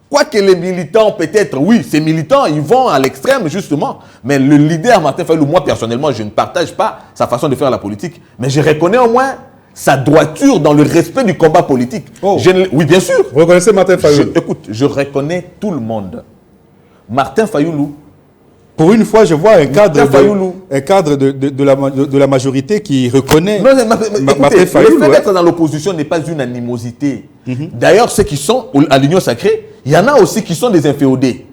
Quoique les militants, peut-être, oui, ces militants, ils vont à l'extrême, justement. Mais le leader, Martin Fayoulou, moi, personnellement, je ne partage pas sa façon de faire la politique. Mais je reconnais au moins sa droiture dans le respect du combat politique.
Oh.
Oui, bien sûr.
Vous reconnaissez Martin Fayoulou?
Écoute, je reconnais tout le monde. Martin Fayoulou.
Pour une fois, je vois un cadre de la majorité qui reconnaît
Martin Fayoulou. Le fait d'être dans l'opposition n'est pas une animosité. D'ailleurs, ceux qui sont à l'Union sacrée, il y en a aussi qui sont des inféodés.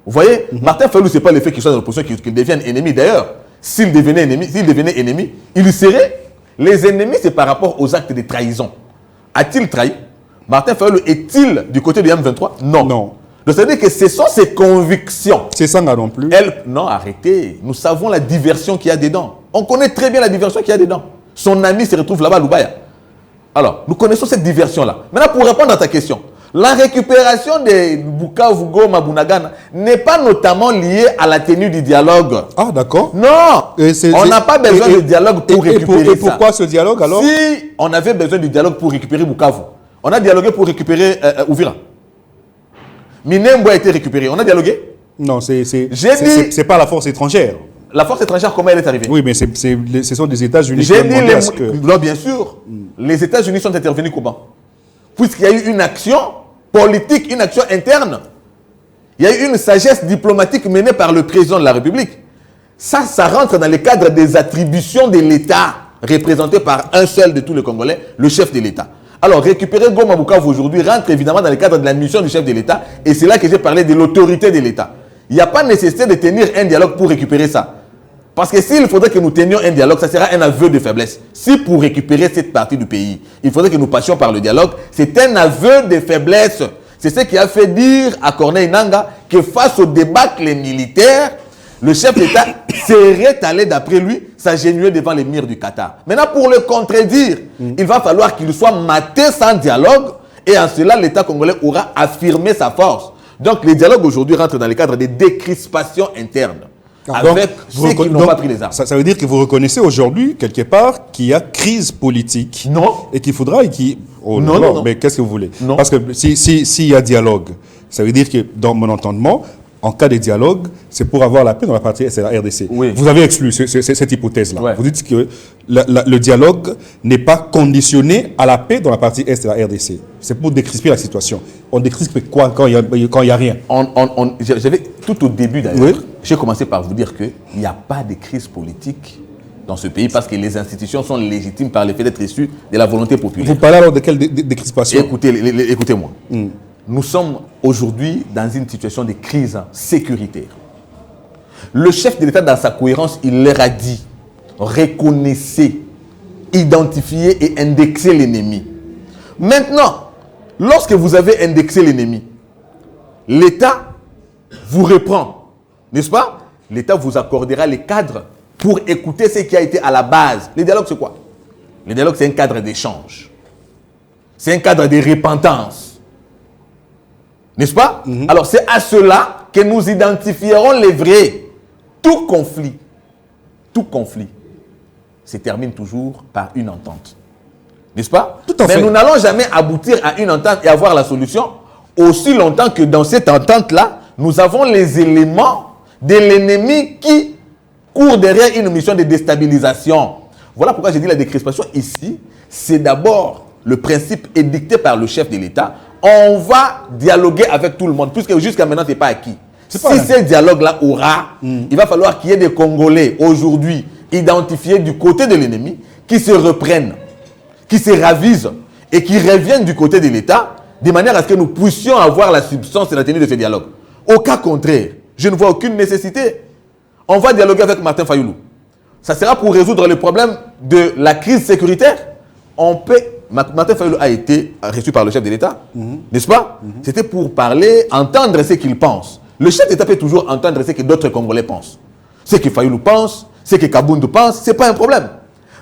Vous voyez, Martin Fayoulou, ce n'est pas le fait qu'il soit dans l'opposition qu'il devienne ennemi. D'ailleurs, s'il devenait ennemi, il serait... Les ennemis, c'est par rapport aux actes de trahison. A-t-il trahi? Martin Fayoulou est-il du côté du M23? Non.
Non.
Donc, c'est-à-dire que ce sont ses convictions.
C'est ça non plus.
Non, arrêtez. Nous savons la diversion qu'il y a dedans. On connaît très bien la diversion qu'il y a dedans. Son ami se retrouve là-bas à Lubaya. Alors, nous connaissons cette diversion-là. Maintenant, pour répondre à ta question, la récupération de Bukavu, Goma, Bunagana n'est pas notamment liée à la tenue du dialogue.
Ah, d'accord.
Non, on n'a pas besoin de dialogue pour récupérer ça.
Et pourquoi ce dialogue alors?
Si on avait besoin du dialogue pour récupérer Bukavu, on a dialogué pour récupérer Ouvira. Minembo a été récupéré. On a dialogué?
Non, c'est pas la force étrangère.
La force étrangère, comment elle est arrivée?
Oui, mais ce sont des États-Unis.
J'ai dit non, bien sûr. Les États-Unis sont intervenus comment? Puisqu'il y a eu une action politique, une action interne. Il y a eu une sagesse diplomatique menée par le président de la République. Ça rentre dans le cadre des attributions de l'État, représenté par un seul de tous les Congolais, le chef de l'État. Alors, récupérer Goma Bukavu aujourd'hui rentre évidemment dans le cadre de la mission du chef de l'État, et c'est là que j'ai parlé de l'autorité de l'État. Il n'y a pas nécessité de tenir un dialogue pour récupérer ça. Parce que s'il faudrait que nous tenions un dialogue, ça sera un aveu de faiblesse. Si pour récupérer cette partie du pays, il faudrait que nous passions par le dialogue, c'est un aveu de faiblesse. C'est ce qui a fait dire à Corneille Nangaa que face au débâcle militaire, le chef d'État serait allé, d'après lui, s'agenouiller devant les murs du Qatar. Maintenant, pour le contredire, il va falloir qu'il soit maté sans dialogue, et en cela, l'État congolais aura affirmé sa force. Donc, les dialogues aujourd'hui rentrent dans le cadre des décrispations internes. Avec ceux qui n'ont pas pris les armes.
Ça veut dire que vous reconnaissez aujourd'hui, quelque part, qu'il y a crise politique.
Non.
Et qu'il faudra...
Non.
Mais qu'est-ce que vous voulez?
Non.
Parce que s'il y a dialogue, ça veut dire que, dans mon entendement, en cas de dialogue, c'est pour avoir la paix dans la partie est la RDC.
Oui.
Vous avez exclu cette hypothèse-là.
Ouais.
Vous dites que le dialogue n'est pas conditionné à la paix dans la partie est de la RDC. C'est pour décrisper la situation. On décrispe quoi quand il n'y a rien?
J'avais, tout au début d'ailleurs,
Oui.
j'ai commencé par vous dire qu'il n'y a pas de crise politique dans ce pays parce que les institutions sont légitimes par le fait d'être issues de la volonté populaire.
Vous parlez alors de quelle décrispation?
Écoutez-moi. Nous sommes aujourd'hui dans une situation de crise sécuritaire. Le chef de l'État, dans sa cohérence, il leur a dit reconnaissez, identifiez et indexez l'ennemi. Maintenant, lorsque vous avez indexé l'ennemi, l'État vous reprend, n'est-ce pas? L'État vous accordera les cadres pour écouter ce qui a été à la base. Le dialogue, c'est quoi? Le dialogue, c'est un cadre d'échange. C'est un cadre de repentance. N'est-ce pas? Alors, c'est à cela que nous identifierons les vrais. Tout conflit se termine toujours par une entente. N'est-ce pas?
Tout à fait.
Mais nous n'allons jamais aboutir à une entente et avoir la solution aussi longtemps que dans cette entente-là, nous avons les éléments de l'ennemi qui court derrière une mission de déstabilisation. Voilà pourquoi j'ai dit la décrispation ici, c'est d'abord le principe édicté par le chef de l'État. On va dialoguer avec tout le monde, puisque jusqu'à maintenant, ce n'est pas acquis. Si ce dialogue-là aura, il va falloir qu'il y ait des Congolais aujourd'hui identifiés du côté de l'ennemi, qui se reprennent, qui se ravisent et qui reviennent du côté de l'État, de manière à ce que nous puissions avoir la substance et la tenue de ce dialogue. Au cas contraire, je ne vois aucune nécessité. On va dialoguer avec Martin Fayoulou. Ça sera pour résoudre le problème de la crise sécuritaire. Martin Fayoulou a été reçu par le chef de l'État, n'est-ce pas? C'était pour parler, entendre ce qu'il pense. Le chef d'État peut toujours entendre ce que d'autres Congolais pensent. Ce que Fayoulou pense, ce que Kabundu pense, ce n'est pas un problème.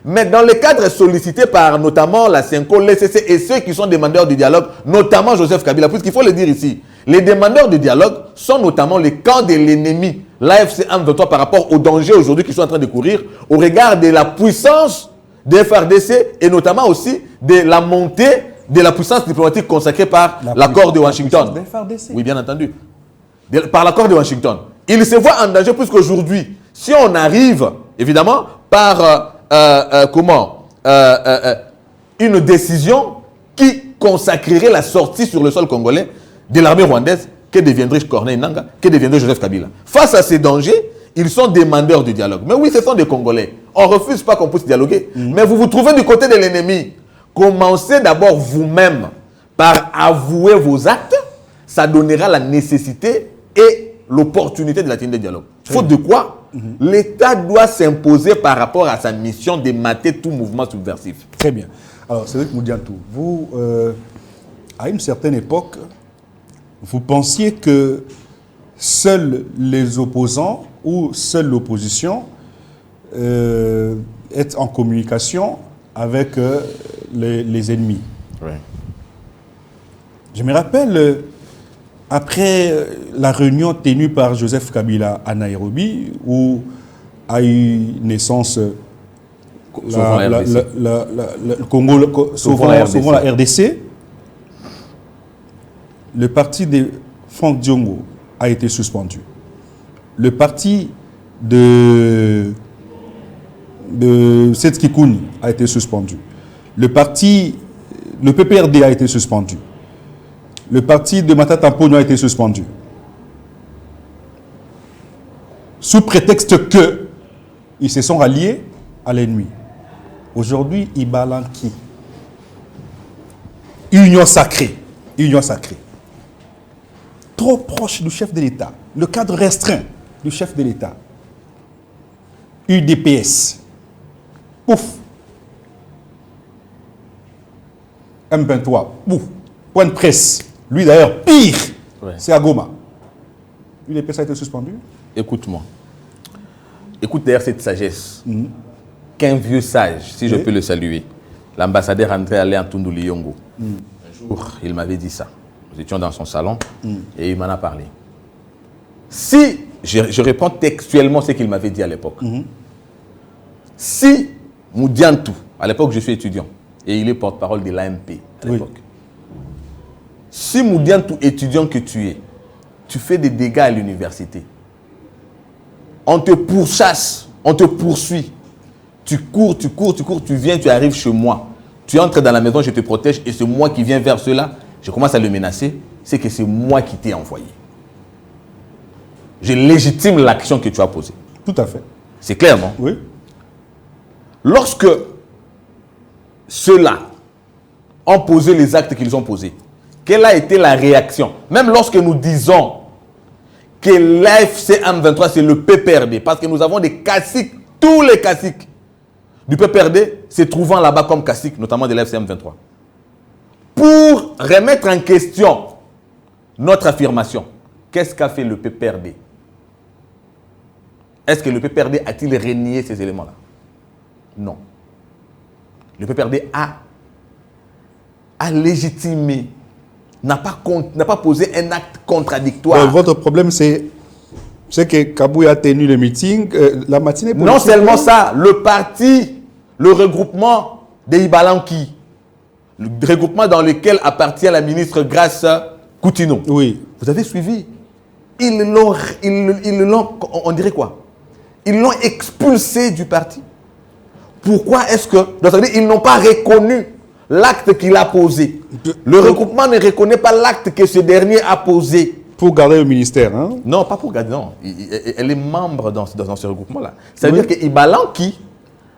Mais dans le cadre sollicité par notamment la CENCO, l'ECC et ceux qui sont demandeurs du dialogue, notamment Joseph Kabila, puisqu'il faut le dire ici, les demandeurs du dialogue sont notamment les camps de l'ennemi, l'AFC M23 par rapport aux dangers aujourd'hui qui sont en train de courir, au regard de la puissance des FARDC et notamment aussi de la montée de la puissance diplomatique consacrée par l'accord de Washington. Oui, bien entendu. Par l'accord de Washington. Il se voit en danger puisqu'aujourd'hui, si on arrive, évidemment, par une décision qui consacrerait la sortie sur le sol congolais de l'armée rwandaise, que deviendrait Corneille Nangaa, que deviendrait Joseph Kabila? Face à ces dangers, ils sont demandeurs du dialogue. Mais oui, ce sont des Congolais. On ne refuse pas qu'on puisse dialoguer. Mais vous vous trouvez du côté de l'ennemi. Commencez d'abord vous-même par avouer vos actes. Ça donnera la nécessité et l'opportunité de la tenue de dialogue. Faute de quoi, l'État doit s'imposer par rapport à sa mission de mater tout mouvement subversif.
Très bien. Alors, Cédric Moudiantou, vous, à une certaine époque, vous pensiez que seuls les opposants ou seule l'opposition est en communication avec les ennemis.
Oui.
Je me rappelle, après la réunion tenue par Joseph Kabila à Nairobi, où a eu naissance le Congo, souvent la RDC, le parti de Franck Diongo a été suspendu. Le parti de Seth Kikouni a été suspendu. Le PPRD a été suspendu. Le parti de Matata Mponyo a été suspendu. Sous prétexte qu'ils se sont ralliés à l'ennemi. Aujourd'hui, Ibalanki. Union sacrée. Union sacrée. Trop proche du chef de l'État. Le cadre restreint du chef de l'État. UDPS. Pouf. M23. Pouf. Point de presse. Lui d'ailleurs, pire.
Ouais.
C'est à Goma. UDPS a été suspendu.
Écoute-moi. Écoute d'ailleurs cette sagesse. Qu'un vieux sage, si je peux le saluer, l'ambassadeur André Alain Tundu Liyongo, un jour, il m'avait dit ça. Nous étions dans son salon et il m'en a parlé. Si, je réponds textuellement ce qu'il m'avait dit à l'époque. Si Moudiantou, à l'époque je suis étudiant, et il est porte-parole de l'AMP à l'époque. Si Moudiantou, étudiant que tu es, tu fais des dégâts à l'université, on te pourchasse, on te poursuit, tu cours, tu viens, tu arrives chez moi, tu entres dans la maison, je te protège, et c'est moi qui viens vers cela, je commence à le menacer, c'est que c'est moi qui t'ai envoyé. Je légitime l'action que tu as posée.
Tout à fait.
C'est clair, non?
Oui.
Lorsque ceux-là ont posé les actes qu'ils ont posés, quelle a été la réaction? Même lorsque nous disons que l'AFC M23 c'est le PPRD, parce que nous avons des caciques, tous les caciques du PPRD se trouvant là-bas comme caciques, notamment de l'AFC M23. Pour remettre en question notre affirmation, qu'est-ce qu'a fait le PPRD? Est-ce que le PPRD a-t-il renié ces éléments-là? Non. Le PPRD a légitimé, n'a pas posé un acte contradictoire.
Donc, votre problème, c'est que Kabouya a tenu le meeting la matinée.
Non seulement ça, le parti, le regroupement des Ibalanki, le regroupement dans lequel appartient la ministre Grace Coutinho.
Oui.
Vous avez suivi? Ils l'ont, on dirait quoi? Ils l'ont expulsé du parti. Pourquoi est-ce que... C'est-à-dire ils n'ont pas reconnu l'acte qu'il a posé. Le regroupement ne reconnaît pas l'acte que ce dernier a posé.
Pour garder le ministère, hein?
Non, pas pour garder, non. Elle est membre dans ce regroupement-là. C'est-à-dire que Ibalanki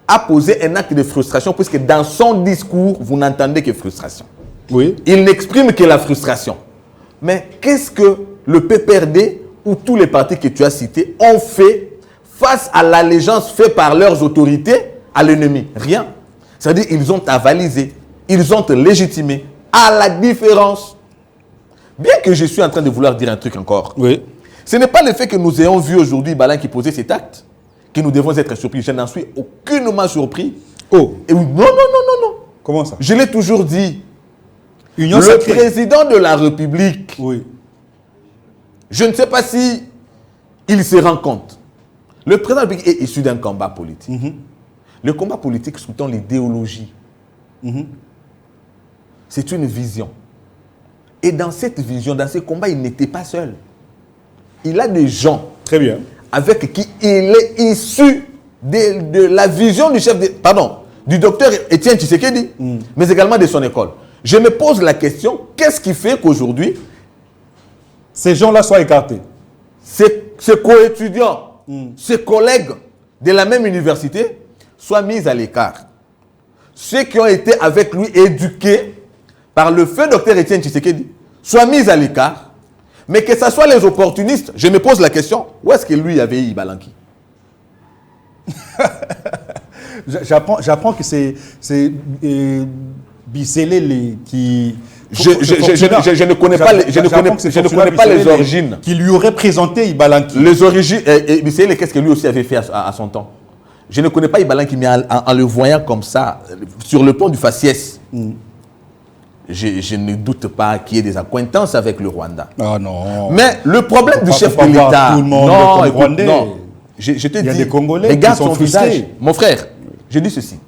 a posé un acte de frustration puisque dans son discours, vous n'entendez que frustration.
Oui.
Il n'exprime que la frustration. Mais qu'est-ce que le PPRD ou tous les partis que tu as cités ont fait face à l'allégeance faite par leurs autorités à l'ennemi? Rien. C'est-à-dire qu'ils ont avalisé, ils ont légitimé, à la différence. Bien que je suis en train de vouloir dire un truc encore,
Oui.
ce n'est pas le fait que nous ayons vu aujourd'hui Balan qui posait cet acte que nous devons être surpris. Je n'en suis aucunement surpris.
Oh.
Et oui, non.
Comment ça?
Je l'ai toujours dit.
Union
Le
sacrée.
président de la République,
Oui.
je ne sais pas si il se rend compte. Le président de la République est issu d'un combat politique. Le combat politique sous-tend l'idéologie. C'est une vision. Et dans cette vision, dans ce combat, il n'était pas seul. Il a des gens
Très bien.
avec qui il est issu de la vision du chef du docteur Étienne Tshisekedi, mais également de son école. Je me pose la question, qu'est-ce qui fait qu'aujourd'hui,
Ces gens-là soient écartés.
ces coétudiants, ces collègues de la même université soient mis à l'écart? Ceux qui ont été avec lui éduqués par le feu docteur Étienne Tshisekedi soient mis à l'écart, mais que ce soit les opportunistes, je me pose la question, où est-ce que lui avait Ibalanki?
J'apprends que c'est Biselele qui...
Je ne connais pas les origines.
Qui lui aurait présenté Ibalanki.
Les origines, Biselele, qu'est-ce que lui aussi avait fait à son temps? Je ne connais pas Ibalanki, mais en le voyant comme ça, sur le pont du faciès, je ne doute pas qu'il y ait des accointances avec le Rwanda.
Ah non.
Mais le problème du chef de l'État... Non, je te dis,
il y a des Congolais
regarde
qui sont
son
frustrés.
visage. Mon frère, je dis ceci.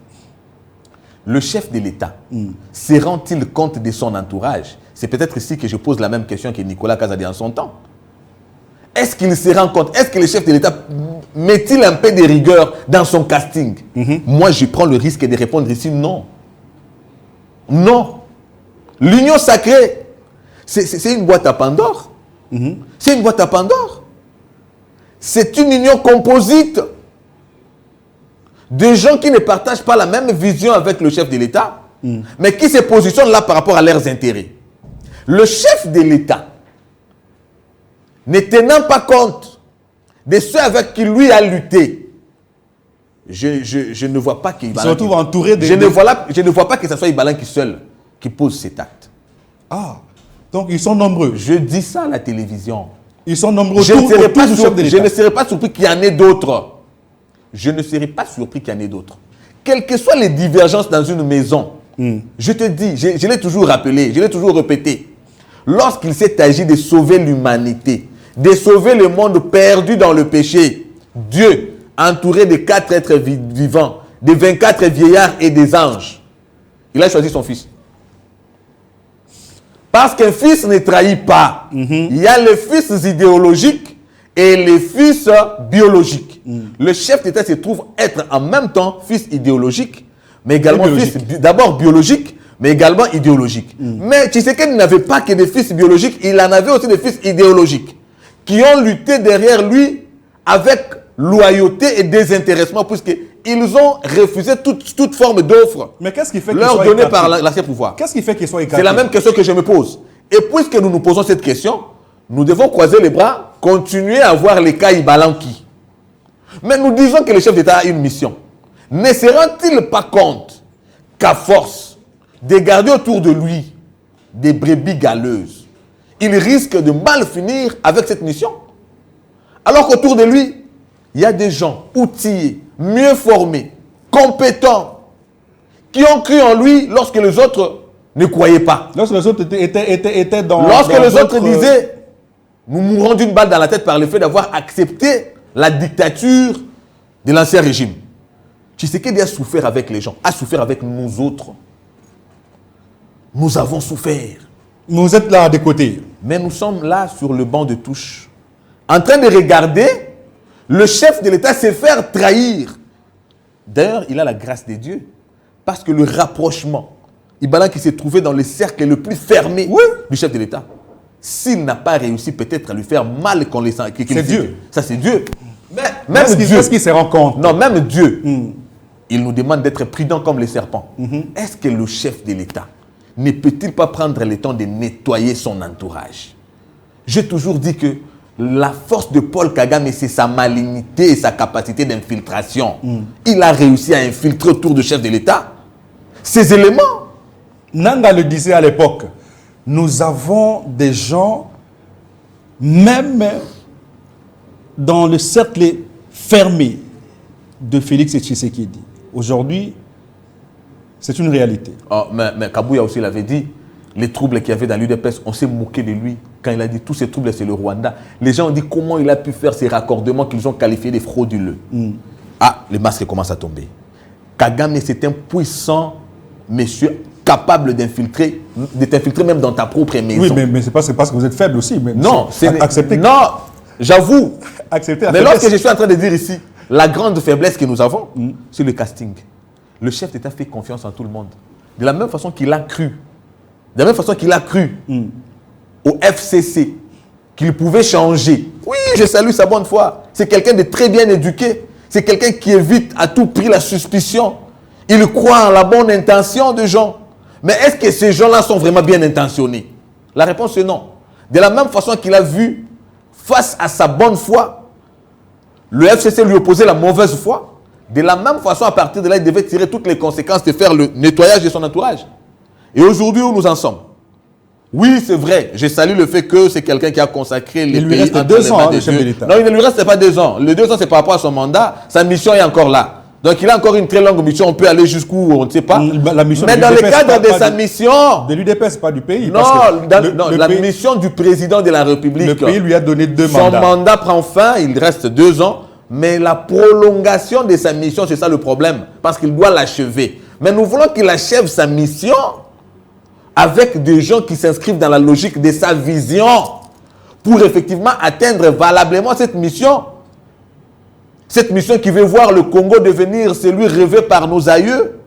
Le chef de l'État se rend-il compte de son entourage? C'est peut-être ici que je pose la même question que Nicolas Kazadi en son temps. Est-ce qu'il se rend compte? Est-ce que le chef de l'État met-il un peu de rigueur dans son casting? Moi, je prends le risque de répondre ici non. Non. L'union sacrée, c'est une boîte à Pandore. C'est une boîte à Pandore. C'est une union composite de gens qui ne partagent pas la même vision avec le chef de l'État, mais qui se positionnent là par rapport à leurs intérêts. Le chef de l'État, ne tenant pas compte de ceux avec qui lui a lutté, je ne vois pas qu'il
se retrouve entouré de...
je ne vois pas que ce soit Ibalan qui seul qui pose cet acte.
Ah, donc ils sont nombreux.
Je dis ça à la télévision.
Ils sont nombreux
Je ne serai pas
du chef de
je
l'État.
ne serai pas surpris qu'il y en ait d'autres. Je ne serai pas surpris qu'il y en ait d'autres. Quelles que soient les divergences dans une maison, je te dis, je l'ai toujours rappelé, je l'ai toujours répété. Lorsqu'il s'est agi de sauver l'humanité, de sauver le monde perdu dans le péché, Dieu, entouré de 4 êtres vivants, de 24 vieillards et des anges, il a choisi son fils. Parce qu'un fils ne trahit pas. Il y a les fils idéologiques et les fils biologiques. Le chef d'État se trouve être en même temps fils idéologique, mais également fils d'abord biologique, mais également idéologique. Mais Tshisekedi n'avait pas que des fils biologiques, il en avait aussi des fils idéologiques qui ont lutté derrière lui avec loyauté et désintéressement, puisqu'ils ont refusé toute forme d'offre
Mais qu'est-ce qui fait qu'il
leur
soit
donnée
écarté?
par l'ancien pouvoir.
Qu'est-ce qui fait qu'il soit écarté?
C'est la même question que je me pose. Et puisque nous nous posons cette question, nous devons croiser les bras, continuer à voir les cas Ibalanki. Mais nous disons que le chef d'État a une mission. Ne se rend-il pas compte qu'à force de garder autour de lui des brebis galeuses, il risque de mal finir avec cette mission? Alors qu'autour de lui, il y a des gens outillés, mieux formés, compétents, qui ont cru en lui lorsque les autres ne croyaient pas.
Lorsque les autres étaient dans...
Lorsque
dans
les autres
d'autres-
disaient, nous mourrons d'une balle dans la tête par le fait d'avoir accepté la dictature de l'ancien régime. Tshisekedi a souffert avec les gens, a souffert avec nous autres. Nous avons souffert.
Vous êtes là des côtés.
Mais nous sommes là sur le banc de touche, en train de regarder le chef de l'État se faire trahir. D'ailleurs, il a la grâce de Dieu, parce que le rapprochement, Ibalan qui s'est trouvé dans le cercle le plus fermé du chef de l'État, s'il n'a pas réussi peut-être à lui faire mal qu'on les sent.
C'est Dieu.
Ça, c'est Dieu. Mais même Dieu.
Est-ce qu'il se rend compte?
Non, même Dieu, il nous demande d'être prudents comme les serpents. Est-ce que le chef de l'État ne peut-il pas prendre le temps de nettoyer son entourage? J'ai toujours dit que la force de Paul Kagame, c'est sa malignité et sa capacité d'infiltration. Il a réussi à infiltrer autour du chef de l'État ces éléments.
Nanga le disait à l'époque, nous avons des gens, même dans le cercle fermé de Félix Tshisekedi. Aujourd'hui, c'est une réalité.
Oh, mais Kabouya aussi l'avait dit, les troubles qu'il y avait dans l'UDPS, on s'est moqué de lui. Quand il a dit tous ces troubles, c'est le Rwanda. Les gens ont dit comment il a pu faire ces raccordements qu'ils ont qualifiés de frauduleux. Ah, les masques commencent à tomber. Kagame, c'est un puissant monsieur capable d'infiltrer, de t'infiltrer même dans ta propre maison.
Oui, mais c'est parce que vous êtes faible aussi. Mais
non, c'est
accepter.
Non, j'avoue.
Accepter la
Mais
faiblesse.
lorsque je suis en train de dire ici, la grande faiblesse que nous avons, c'est le casting. Le chef d'État fait confiance en tout le monde. De la même façon qu'il a cru, au FCC, qu'il pouvait changer. Oui, je salue sa bonne foi. C'est quelqu'un de très bien éduqué. C'est quelqu'un qui évite à tout prix la suspicion. Il croit en la bonne intention des gens. Mais est-ce que ces gens-là sont vraiment bien intentionnés? La réponse est non. De la même façon qu'il a vu, face à sa bonne foi, le FCC lui opposait la mauvaise foi. De la même façon, à partir de là, il devait tirer toutes les conséquences de faire le nettoyage de son entourage. Et aujourd'hui, où nous en sommes? Oui, c'est vrai. Je salue le fait que c'est quelqu'un qui a consacré les pays...
Il lui reste
entre
2
les
ans,
mains
le
de
chef
Dieu.
de l'État.
Non, il ne lui reste pas 2 ans. Les 2 ans, c'est par rapport à son mandat. Sa mission est encore là. Donc, il a encore une très longue mission. On peut aller jusqu'où, on ne sait pas.
La mission
Mais
de
dans le
l'UDPS,
cadre de
pas
sa
du-
mission...
De l'UDPS, pas du pays.
Non,
parce que
la
pays-
mission du président de la République.
Le pays lui a donné 2
Son
mandats.
mandat prend fin, il reste 2 ans. Mais la prolongation de sa mission, c'est ça le problème. Parce qu'il doit l'achever. Mais nous voulons qu'il achève sa mission avec des gens qui s'inscrivent dans la logique de sa vision pour effectivement atteindre valablement cette mission. Cette mission qui veut voir le Congo devenir celui rêvé par nos aïeux.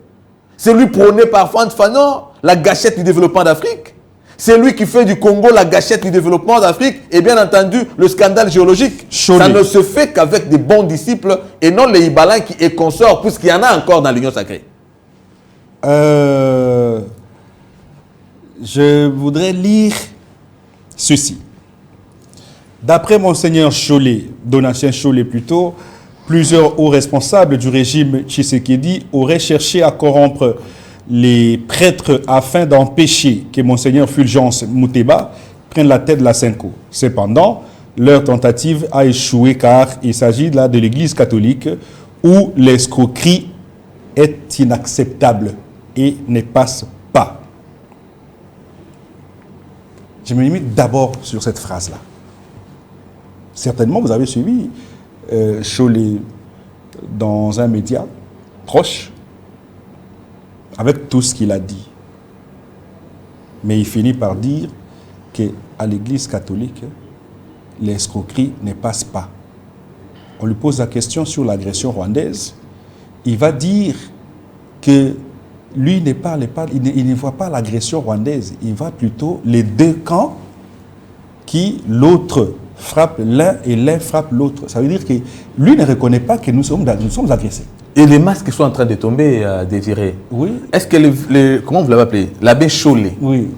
Celui prôné par Frantz Fanon, la gâchette du développement d'Afrique. C'est lui qui fait du Congo la gâchette du développement d'Afrique et bien entendu le scandale géologique.
Cholet.
Ça ne se fait qu'avec des bons disciples et non les Ibalans qui est consorts, puisqu'il y en a encore dans l'Union sacrée.
Je voudrais lire ceci. D'après Monseigneur Cholet, Donatien Cholet plutôt, Plusieurs hauts responsables du régime Tshisekedi auraient cherché à corrompre les prêtres afin d'empêcher que Monseigneur Fulgence Muteba prenne la tête de la Senko. Cependant, leur tentative a échoué car il s'agit là de l'Église catholique où l'escroquerie est inacceptable et ne passe pas. Je me limite d'abord sur cette phrase-là. Certainement, vous avez suivi Cholet dans un média proche avec tout ce qu'il a dit. Mais il finit par dire qu'à l'Église catholique, l'escroquerie ne passe pas. On lui pose la question sur l'agression rwandaise. Il va dire que lui il ne voit pas l'agression rwandaise. Il voit plutôt les deux camps qui l'autre frappe l'un et l'un frappe l'autre. Ça veut dire que lui ne reconnaît pas que nous sommes agressés.
Et les masques sont en train de tomber, Désiré.
Oui.
Est-ce que, comment vous l'avez appelé? L'abbé Cholet.
Oui.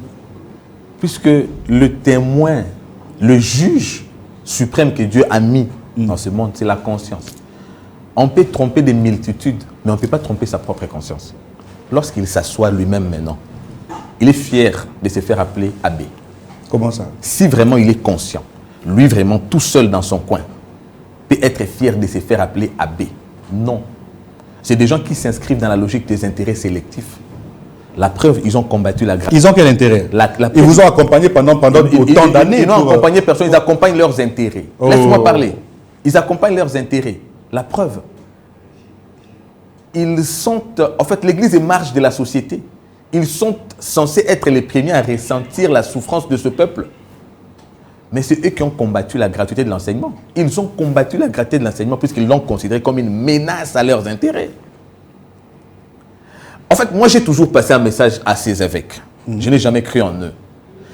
Puisque le témoin, le juge suprême que Dieu a mis dans ce monde, c'est la conscience. On peut tromper des multitudes, mais on ne peut pas tromper sa propre conscience. Lorsqu'il s'assoit lui-même maintenant, il est fier de se faire appeler abbé.
Comment ça?
Si vraiment il est conscient, lui vraiment tout seul dans son coin, peut être fier de se faire appeler abbé. Non. C'est des gens qui s'inscrivent dans la logique des intérêts sélectifs. La preuve, ils ont combattu la grâce.
Ils ont quel intérêt? Ils vous ont accompagné pendant autant d'années.
Ils n'ont accompagné personne, ils accompagnent leurs intérêts. Oh. Laisse-moi parler. Ils accompagnent leurs intérêts. La preuve, ils sont... En fait, l'Église est marge de la société. Ils sont censés être les premiers à ressentir la souffrance de ce peuple. Mais c'est eux qui ont combattu la gratuité de l'enseignement. Ils ont combattu la gratuité de l'enseignement puisqu'ils l'ont considéré comme une menace à leurs intérêts. En fait, moi, j'ai toujours passé un message à ces évêques. Je n'ai jamais cru en eux.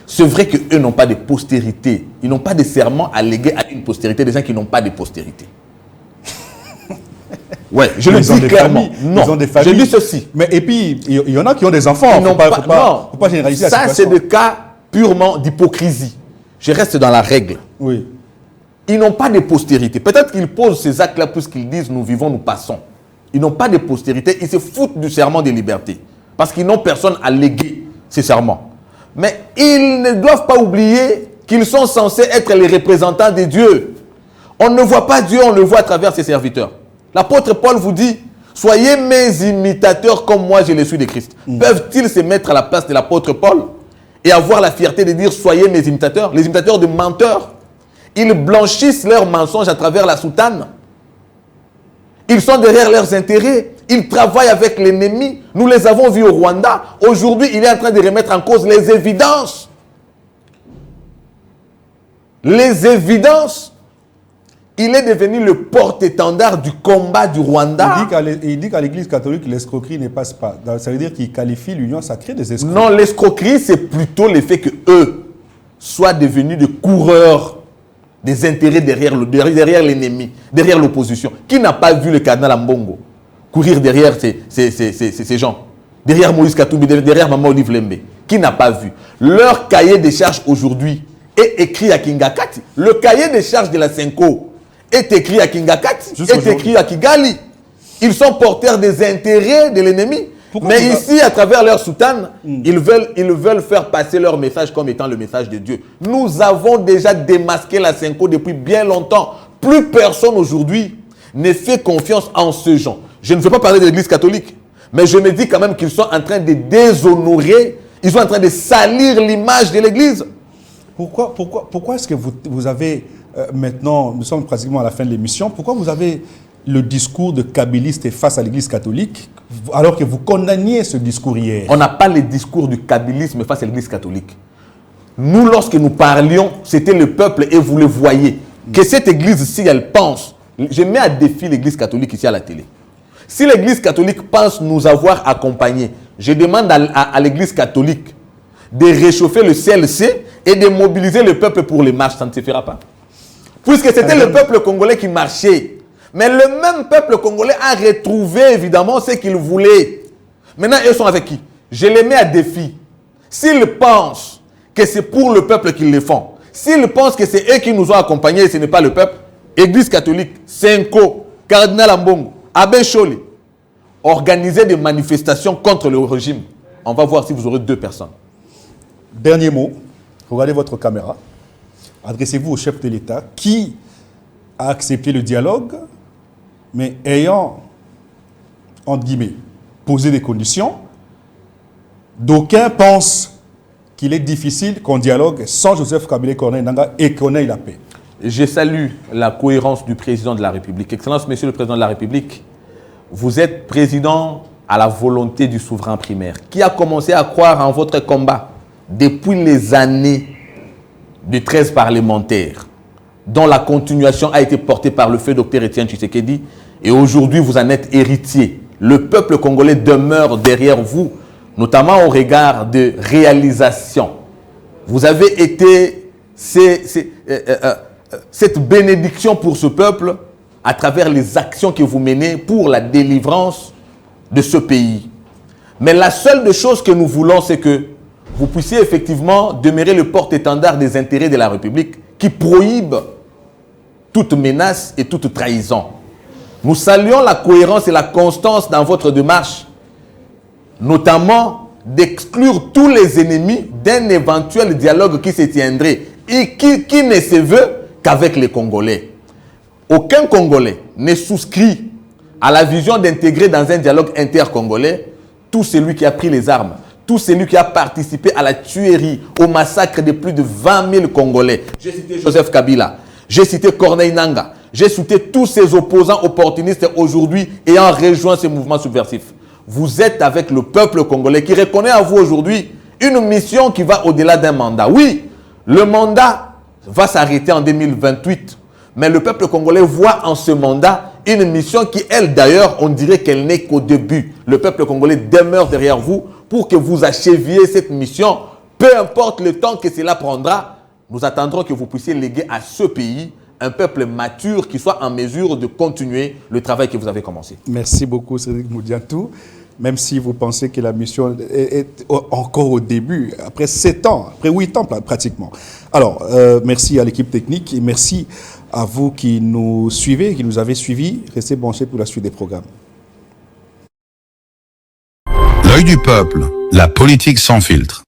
C'est vrai qu'eux n'ont pas de postérité. Ils n'ont pas de serment à léguer à une postérité, des gens qui n'ont pas de postérité. Ouais, je le dis clairement. Non,
ils ont des familles.
Je dis ceci.
Mais et puis, il y en a qui ont des enfants. Il ne faut pas généraliser la situation.
Ça, c'est des cas purement d'hypocrisie. Je reste dans la règle.
Oui.
Ils n'ont pas de postérité. Peut-être qu'ils posent ces actes-là puisqu'ils disent « nous vivons, nous passons ». Ils n'ont pas de postérité. Ils se foutent du serment de liberté. Parce qu'ils n'ont personne à léguer ces serments. Mais ils ne doivent pas oublier qu'ils sont censés être les représentants de Dieu. On ne voit pas Dieu, on le voit à travers ses serviteurs. L'apôtre Paul vous dit « Soyez mes imitateurs comme moi je le suis de Christ ». Peuvent-ils se mettre à la place de l'apôtre Paul et avoir la fierté de dire « Soyez mes imitateurs », les imitateurs de menteurs? Ils blanchissent leurs mensonges à travers la soutane. Ils sont derrière leurs intérêts. Ils travaillent avec l'ennemi. Nous les avons vus au Rwanda. Aujourd'hui, il est en train de remettre en cause les évidences. Les évidences. Il est devenu le porte-étendard du combat du Rwanda.
Il dit qu'à l'Église catholique, l'escroquerie ne passe pas. Ça veut dire qu'il qualifie l'union sacrée des escrocs.
Non, l'escroquerie, c'est plutôt le fait qu'eux soient devenus des coureurs des intérêts derrière l'ennemi, derrière l'opposition. Qui n'a pas vu le cardinal Ambongo courir derrière ces gens? Derrière Moïse Katumbi, derrière Maman Olive Lembe. Qui n'a pas vu? Leur cahier des charges aujourd'hui est écrit à Kingakati. Le cahier des charges de la Senko est écrit à Kingakati, est écrit à Kigali. Ils sont porteurs des intérêts de l'ennemi. Mais ici, à travers leur soutane, ils veulent faire passer leur message comme étant le message de Dieu. Nous avons déjà démasqué la Senko depuis bien longtemps. Plus personne aujourd'hui ne fait confiance en ce genre. Je ne veux pas parler de l'Église catholique, mais je me dis quand même qu'ils sont en train de déshonorer, ils sont en train de salir l'image de l'Église.
Pourquoi est-ce que vous avez, maintenant, nous sommes pratiquement à la fin de l'émission, pourquoi vous avez le discours de kabyliste face à l'Église catholique, alors que vous condamniez ce discours hier?
On n'a pas le discours du kabylisme face à l'Église catholique. Nous, lorsque nous parlions, c'était le peuple et vous le voyez. Que cette Église, si elle pense, je mets à défi l'Église catholique ici à la télé. Si l'Église catholique pense nous avoir accompagnés, je demande à l'Église catholique de réchauffer le CLC et de mobiliser le peuple pour les marches. Ça ne se fera pas. Puisque c'était le peuple congolais qui marchait. Mais le même peuple congolais a retrouvé évidemment ce qu'il voulait. Maintenant, ils sont avec qui? Je les mets à défi. S'ils pensent que c'est pour le peuple qu'ils le font, s'ils pensent que c'est eux qui nous ont accompagnés et ce n'est pas le peuple, Église catholique, Senko, Cardinal Ambongo, Abbé Chole, organisez des manifestations contre le régime. On va voir si vous aurez 2 personnes.
Dernier mot, regardez votre caméra. Adressez-vous au chef de l'État qui a accepté le dialogue, mais ayant, entre guillemets, posé des conditions. D'aucuns pensent qu'il est difficile qu'on dialogue sans Joseph Kabila Corneille Nangaa et qu'on ait la paix.
Je salue la cohérence du président de la République. Excellence, monsieur le président de la République, vous êtes président à la volonté du souverain primaire, qui a commencé à croire en votre combat depuis les années de 13 parlementaires, dont la continuation a été portée par le feu Dr Etienne Tshisekedi, et aujourd'hui vous en êtes héritier. Le peuple congolais demeure derrière vous, notamment au regard de réalisations. Vous avez été cette bénédiction pour ce peuple à travers les actions que vous menez pour la délivrance de ce pays. Mais la seule des choses que nous voulons, c'est que vous puissiez effectivement demeurer le porte-étendard des intérêts de la République qui prohibe toute menace et toute trahison. Nous saluons la cohérence et la constance dans votre démarche, notamment d'exclure tous les ennemis d'un éventuel dialogue qui se tiendrait et qui ne se veut qu'avec les Congolais. Aucun Congolais ne souscrit à la vision d'intégrer dans un dialogue intercongolais tout celui qui a pris les armes, tout celui qui a participé à la tuerie, au massacre de plus de 20 000 Congolais. J'ai cité Joseph Kabila, j'ai cité Corneille Nangaa, j'ai cité tous ces opposants opportunistes aujourd'hui ayant rejoint ces mouvements subversifs. Vous êtes avec le peuple congolais qui reconnaît à vous aujourd'hui une mission qui va au-delà d'un mandat. Oui, le mandat va s'arrêter en 2028, mais le peuple congolais voit en ce mandat une mission qui, elle d'ailleurs, on dirait qu'elle n'est qu'au début. Le peuple congolais demeure derrière vous pour que vous acheviez cette mission, peu importe le temps que cela prendra. Nous attendrons que vous puissiez léguer à ce pays un peuple mature qui soit en mesure de continuer le travail que vous avez commencé.
Merci beaucoup, Cédric Moudiantou. Même si vous pensez que la mission est encore au début, après 7 ans, après 8 ans pratiquement. Alors, merci à l'équipe technique et merci à vous qui nous suivez, qui nous avez suivis. Restez branchés pour la suite des programmes.
L'œil du peuple, la politique sans filtre.